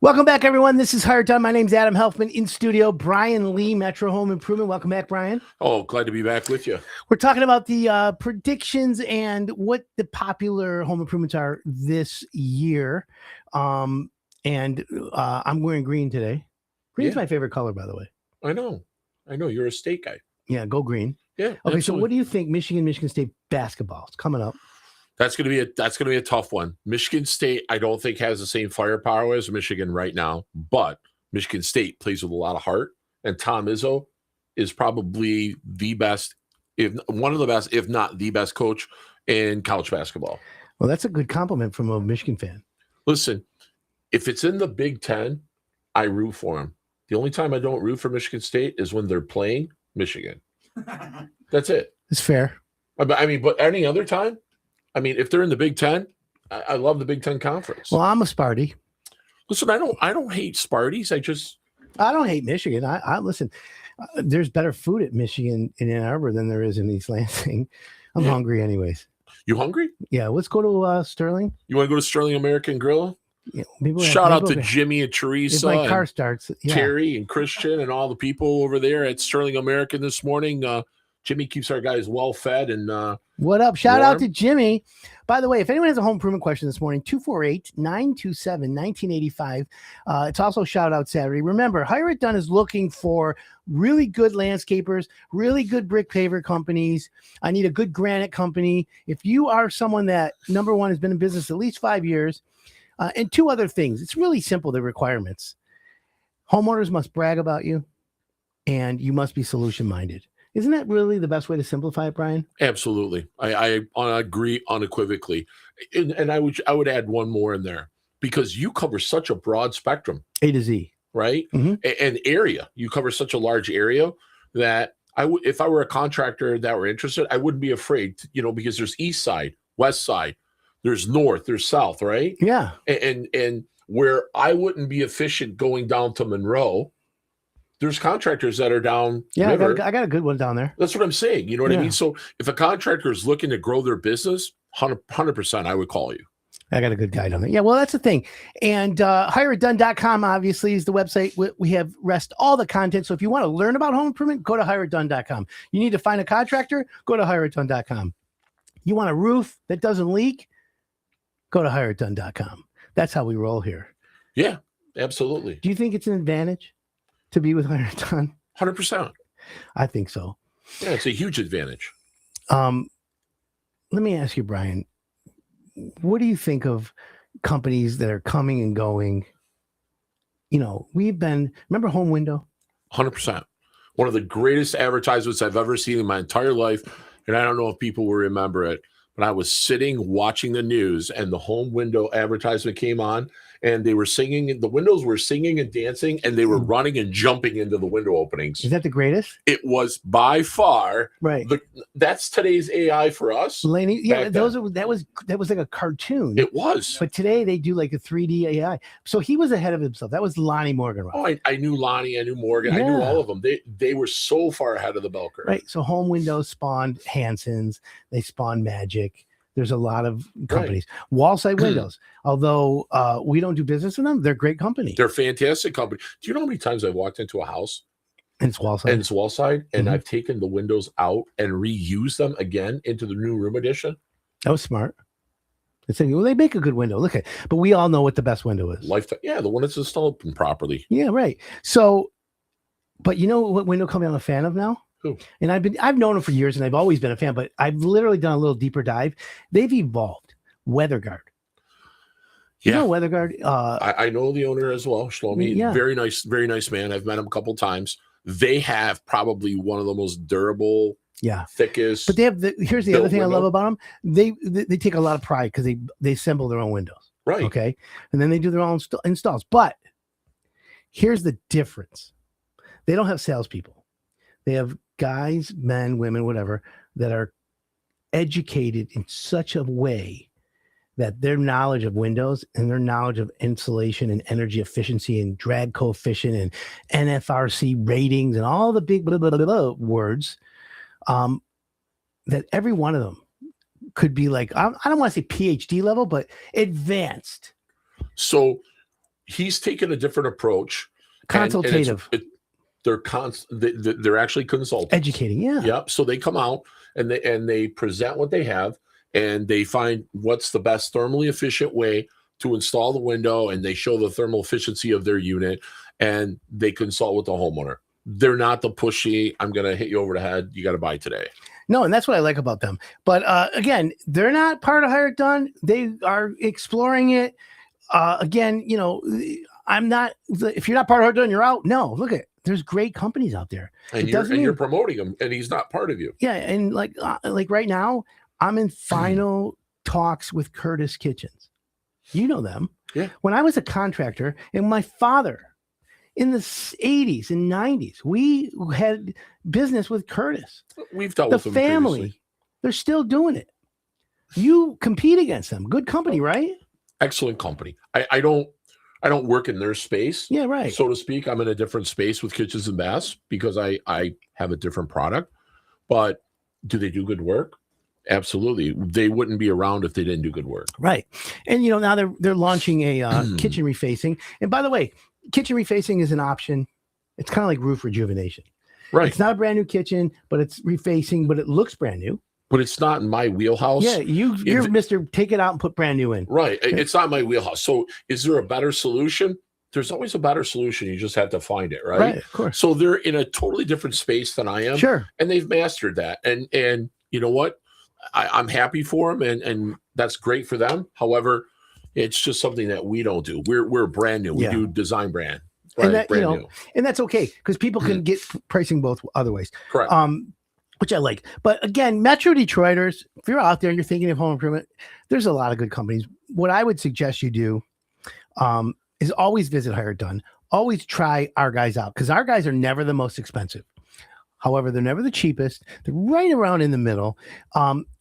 Speaker 1: Welcome back, everyone. This is Hired Done. My name's Adam Helfman in studio. Brian Lee, Metro Home Improvement. Welcome back, Brian.
Speaker 6: Oh, glad to be back with you. We're
Speaker 1: talking about the predictions and what the popular home improvements are this year. I'm wearing green today. Green's my favorite color, by the way.
Speaker 6: I know. You're a state guy.
Speaker 1: Yeah, go green.
Speaker 6: Yeah.
Speaker 1: Okay,
Speaker 6: absolutely.
Speaker 1: So what do you think Michigan State basketball is coming up?
Speaker 6: That's gonna be a tough one. Michigan State, I don't think has the same firepower as Michigan right now, but Michigan State plays with a lot of heart, and Tom Izzo is probably the best, if one of the best, if not the best coach in college basketball.
Speaker 1: Well, that's a good compliment from a Michigan fan.
Speaker 6: Listen, if it's in the Big Ten, I root for them. The only time I don't root for Michigan State is when they're playing Michigan. That's it.
Speaker 1: It's fair.
Speaker 6: But any other time, if they're in the Big Ten, I love the Big Ten Conference.
Speaker 1: Well, I'm a Sparty.
Speaker 6: Listen, I don't hate Sparties.
Speaker 1: I don't hate Michigan. I listen. There's better food at Michigan in Ann Arbor than there is in East Lansing. I'm hungry, anyways.
Speaker 6: You hungry?
Speaker 1: Yeah. Let's go to Sterling.
Speaker 6: You want to go to Sterling American Grill?
Speaker 1: Yeah,
Speaker 6: Shout out to Jimmy and Teresa,
Speaker 1: if my car starts,
Speaker 6: Terry and Christian and all the people over there at Sterling American this morning. Jimmy keeps our guys well fed and
Speaker 1: what up? Shout out to Jimmy. By the way, if anyone has a home improvement question this morning, 248-927-1985. It's also shout out Saturday. Remember, Hire It Done is looking for really good landscapers, really good brick paver companies. I need a good granite company. If you are someone that, number one, has been in business at least 5 years, and two other things. It's really simple, the requirements. Homeowners must brag about you, and you must be solution-minded. Isn't that really the best way to simplify it, Brian?
Speaker 6: Absolutely. I agree unequivocally. And I would add one more in there, because you cover such a broad spectrum.
Speaker 1: A to Z.
Speaker 6: Right?
Speaker 1: Mm-hmm.
Speaker 6: And area. You cover such a large area that if I were a contractor that were interested, I wouldn't be afraid, because there's east side, west side, there's north, there's south, right?
Speaker 1: Yeah.
Speaker 6: And where I wouldn't be efficient going down to Monroe, there's contractors that are down.
Speaker 1: Yeah, I got a good one down there.
Speaker 6: That's what I'm saying. You know what I mean? So if a contractor is looking to grow their business, 100%, I would call you.
Speaker 1: I got a good guy down there. Yeah, well, that's the thing. And hireitdone.com, obviously, is the website. We have all the content. So if you want to learn about home improvement, go to hireitdone.com. You need to find a contractor, go to hireitdone.com. You want a roof that doesn't leak, go to hireitdone.com. That's how we roll here.
Speaker 6: Yeah, absolutely.
Speaker 1: Do you think it's an advantage to be with Hire It Done?
Speaker 6: 100%.
Speaker 1: I think so.
Speaker 6: Yeah, it's a huge advantage.
Speaker 1: Let me ask you, Brian, what do you think of companies that are coming and going? Remember Home Window?
Speaker 6: 100%. One of the greatest advertisements I've ever seen in my entire life. And I don't know if people will remember it, but I was sitting watching the news and the Home Window advertisement came on, and they were singing. The windows were singing and dancing, and they were running and jumping into the window openings.
Speaker 1: Is that the greatest?
Speaker 6: It was by far
Speaker 1: right.
Speaker 6: That's today's AI for us.
Speaker 1: Laney, yeah, that was like a cartoon.
Speaker 6: It was.
Speaker 1: But today they do like a 3D AI. So he was ahead of himself. That was Lonnie Morgan.
Speaker 6: Oh, I knew Lonnie. I knew Morgan.
Speaker 1: Yeah.
Speaker 6: I knew all of them. They were so far ahead of the bell curve.
Speaker 1: Right. So Home Windows spawned Hanson's. They spawned Magic. There's a lot of companies. Right. Wall Side Windows, although we don't do business with them, they're great company.
Speaker 6: They're fantastic company. Do you know how many times I've walked into a house?
Speaker 1: And it's wall side.
Speaker 6: And I've taken the windows out and reused them again into the new room addition.
Speaker 1: That was smart. They make a good window. Look at, but we all know what the best window is.
Speaker 6: Lifetime. Yeah, the one that's installed properly.
Speaker 1: Yeah, right. So, but you know what window company I'm a fan of now?
Speaker 6: Who?
Speaker 1: And I've known them for years, and I've always been a fan. But I've literally done a little deeper dive. They've evolved. WeatherGuard. You know WeatherGuard?
Speaker 6: I know the owner as well, Shlomi. Yeah. Very nice man. I've met him a couple of times. They have probably one of the most durable, thickest.
Speaker 1: But they have here's the other thing window. I love about them. They take a lot of pride because they assemble their own windows.
Speaker 6: Right.
Speaker 1: Okay. And then they do their own installs. But here's the difference. They don't have salespeople. They have guys, men, women, whatever, that are educated in such a way that their knowledge of windows and their knowledge of insulation and energy efficiency and drag coefficient and NFRC ratings and all the big blah, blah, blah, blah words, that every one of them could be like, I don't want to say PhD level, but advanced.
Speaker 6: So he's taken a different approach.
Speaker 1: Consultative.
Speaker 6: They're actually consultants.
Speaker 1: Educating, yeah.
Speaker 6: Yep. So they come out and they present what they have, and they find what's the best thermally efficient way to install the window, and they show the thermal efficiency of their unit, and they consult with the homeowner. They're not the pushy, I'm going to hit you over the head, you got to buy today.
Speaker 1: No, and that's what I like about them. But again, they're not part of Hire It Done. They are exploring it. Again, you know, I'm not, if you're not part of Hire It Done, you're out. No, look at, there's great companies out there.
Speaker 6: And you're promoting him, and he's not part of you.
Speaker 1: Yeah. And like right now, I'm in final talks with Curtis Kitchens. You know them.
Speaker 6: Yeah.
Speaker 1: When I was a contractor, and my father in the 80s and 90s, we had business with Curtis.
Speaker 6: We've dealt
Speaker 1: the
Speaker 6: with them
Speaker 1: family.
Speaker 6: previously.
Speaker 1: They're still doing it. You compete against them. Good company, right?
Speaker 6: Excellent company. I don't work in their space.
Speaker 1: Yeah, right.
Speaker 6: So to speak. I'm in a different space with kitchens and baths because I have a different product. But do they do good work? Absolutely. They wouldn't be around if they didn't do good work.
Speaker 1: Right. And you know, now they're launching a kitchen refacing. And by the way, kitchen refacing is an option. It's kind of like roof rejuvenation.
Speaker 6: Right.
Speaker 1: It's not a brand new kitchen, but it's refacing, but it looks brand new.
Speaker 6: But it's not in my wheelhouse.
Speaker 1: Yeah, you're Mr. Take it out and put brand new in.
Speaker 6: Right. It's not my wheelhouse. So is there a better solution? There's always a better solution. You just have to find it, right?
Speaker 1: Right, of course.
Speaker 6: So they're in a totally different space than I am.
Speaker 1: Sure.
Speaker 6: And they've mastered that. And you know what? I'm happy for them, and that's great for them. However, it's just something that we don't do. We're brand new. We do design brand. Right?
Speaker 1: And that,
Speaker 6: brand
Speaker 1: you know,
Speaker 6: new.
Speaker 1: and that's okay because people can get pricing both other ways.
Speaker 6: Correct.
Speaker 1: Which I like. But again, Metro Detroiters, if you're out there and you're thinking of home improvement, there's a lot of good companies. What I would suggest you do is always visit Hire It Done. Always try our guys out because our guys are never the most expensive. However, they're never the cheapest. They're right around in the middle.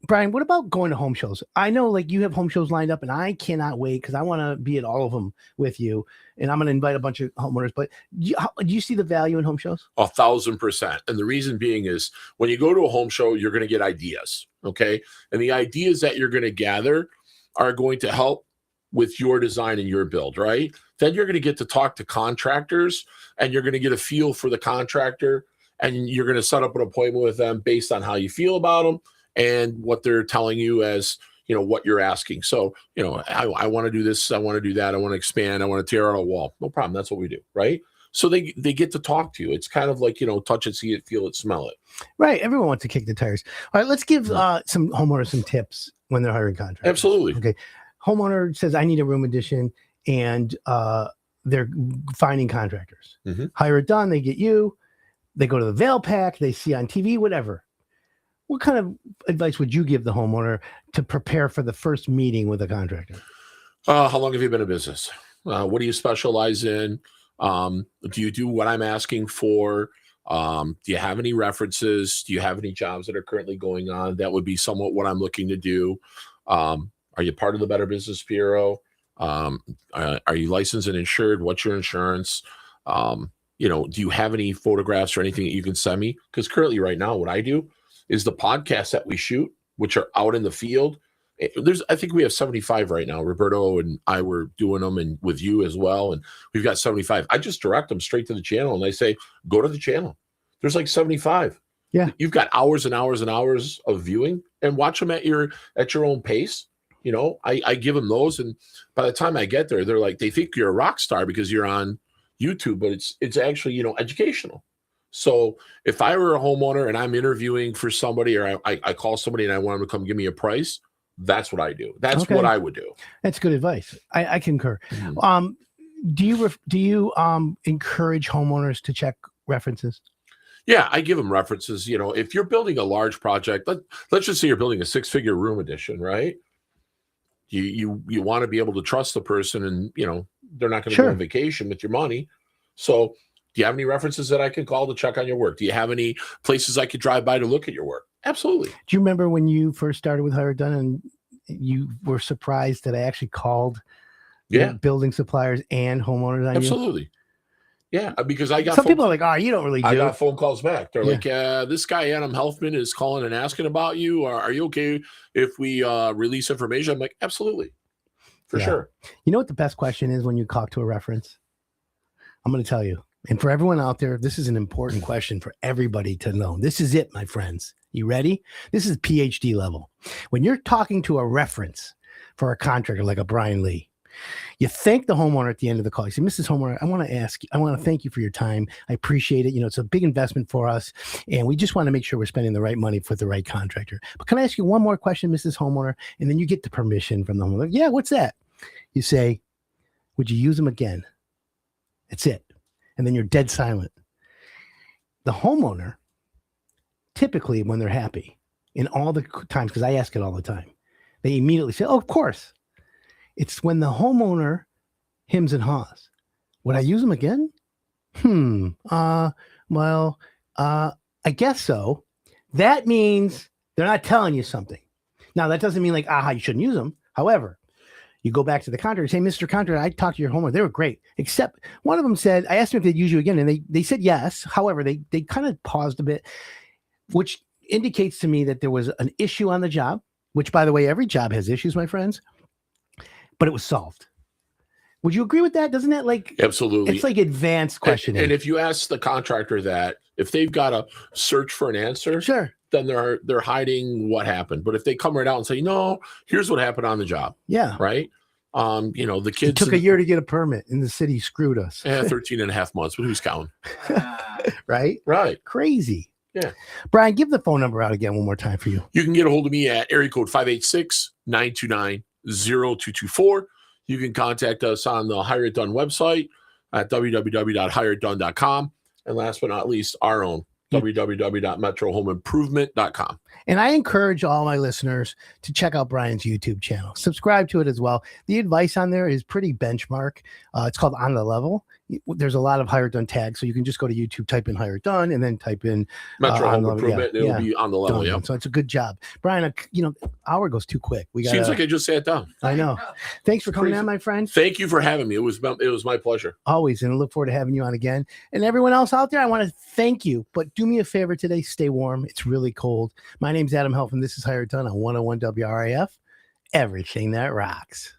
Speaker 1: Brian, what about going to home shows? I know like you have home shows lined up and I cannot wait because I want to be at all of them with you. And I'm going to invite a bunch of homeowners. But do you see the value in home shows?
Speaker 6: 1,000%. And the reason being is when you go to a home show, you're going to get ideas. Okay. And the ideas that you're going to gather are going to help with your design and your build, right? Then you're going to get to talk to contractors and you're going to get a feel for the contractor. And you're going to set up an appointment with them based on how you feel about them and what they're telling you as, you know, what you're asking. So, you know, I want to do this. I want to do that. I want to expand. I want to tear out a wall. No problem. That's what we do. Right. So they get to talk to you. It's kind of like, you know, touch it, see it, feel it, smell it. Right.
Speaker 1: Everyone wants to kick the tires. All right. Let's give some homeowners some tips when they're hiring contractors.
Speaker 6: Absolutely.
Speaker 1: Okay. Homeowner says, I need a room addition and they're finding contractors. Hire It Done. They get you. They go to the Vail Pack, they see on TV, whatever. What kind of advice would you give the homeowner to prepare for the first meeting with a contractor?
Speaker 6: How long have you been in business? What do you specialize in? Do you do what I'm asking for? Do you have any references? Do you have any jobs that are currently going on? That would be somewhat what I'm looking to do. Are you part of the Better Business Bureau? Are you licensed and insured? What's your insurance? You know, do you have any photographs or anything that you can send me? Because currently right now, what I do is the podcasts that we shoot, which are out in the field. I think we have 75 right now. Roberto and I were doing them and with you as well. And we've got 75. I just direct them straight to the channel and I say, go to the channel. There's like 75.
Speaker 1: Yeah.
Speaker 6: You've got hours and hours and hours of viewing and watch them at your own pace. You know, I give them those. And by the time I get there, they're like, they think you're a rock star because you're on YouTube, but it's actually, you know, educational. So if I were a homeowner and I'm interviewing for somebody or I call somebody and I want them to come give me a price, that's what I do. That's what I would do.
Speaker 1: That's good advice. I concur. Do you encourage homeowners to check references?
Speaker 6: Yeah, I give them references. You know, if you're building a large project, let's just say you're building a 6-figure room addition, right? You want to be able to trust the person and, you know, they're not going to go on vacation with your money. So do you have any references that I can call to check on your work? Do you have any places I could drive by to look at your work? Absolutely.
Speaker 1: Do you remember when you first started with Hire It Done and you were surprised that I actually called building suppliers and homeowners on
Speaker 6: Absolutely. Yeah, because I got
Speaker 1: some people are like, oh, you don't really do.
Speaker 6: I got phone calls back. They're like, this guy, Adam Helfman, is calling and asking about you. Are you okay if we release information? I'm like, absolutely. for
Speaker 1: Yeah.
Speaker 6: sure.
Speaker 1: You know what the best question is when you talk to a reference? I'm going to tell you. And for everyone out there, this is an important question for everybody to know. This is it, my friends. You ready? This is PhD level. When you're talking to a reference for a contractor like a Brian Lee, you thank the homeowner at the end of the call. You say, Mrs. Homeowner, I want to thank you for your time. I appreciate it. It's a big investment for us. And we just want to make sure we're spending the right money for the right contractor. But can I ask you one more question, Mrs. Homeowner? And then you get the permission from the homeowner. Yeah, what's that? You say, would you use them again? That's it. And then you're dead silent. The homeowner, typically when they're happy, in all the times, because I ask it all the time, they immediately say, oh, of course. It's when the homeowner hems and haws. Would I use them again? Well, I guess so. That means they're not telling you something. Now, that doesn't mean like, you shouldn't use them. However, you go back to the contractor, say, Mr. Contractor, I talked to your homeowner. They were great. Except one of them said, I asked them if they'd use you again. And they said yes. However, they kind of paused a bit, which indicates to me that there was an issue on the job, which, by the way, every job has issues, my friends, but it was solved. Would you agree with that? Doesn't that
Speaker 6: Absolutely.
Speaker 1: It's like advanced questioning.
Speaker 6: And if you ask the contractor that, if they've got to search for an answer,
Speaker 1: sure,
Speaker 6: then they're hiding what happened. But if they come right out and say, no, here's what happened on the job.
Speaker 1: Yeah.
Speaker 6: Right. The kids
Speaker 1: it took a year to get a permit and the city screwed us.
Speaker 6: 13 and a half months, but who's counting?
Speaker 1: Right.
Speaker 6: Crazy. Yeah.
Speaker 1: Brian, give the phone number out again one more time for you.
Speaker 6: You can get a hold of me at area code 586-929-0224. You can contact us on the Hire It Done website at www.hireitdone.com. And last but not least, our own www.metrohomeimprovement.com.
Speaker 1: And I encourage all my listeners to check out Brian's YouTube channel. Subscribe to it as well. The advice on there is pretty benchmark. It's called On the Level. There's a lot of Hire It Done tags. So you can just go to YouTube, type in Hire It Done, and then type in
Speaker 6: Metro Home Improvement.
Speaker 1: Yeah,
Speaker 6: it'll be on the level. Yeah.
Speaker 1: So it's a good job. Brian, hour goes too quick.
Speaker 6: Seems like I just sat down.
Speaker 1: I know. Thanks for coming on, my friend.
Speaker 6: Thank you for having me. It was my pleasure.
Speaker 1: Always. And I look forward to having you on again. And everyone else out there, I want to thank you. But do me a favor today. Stay warm. It's really cold. My name's Adam Helf, and this is Hire It Done on 101 WRAF. Everything that rocks.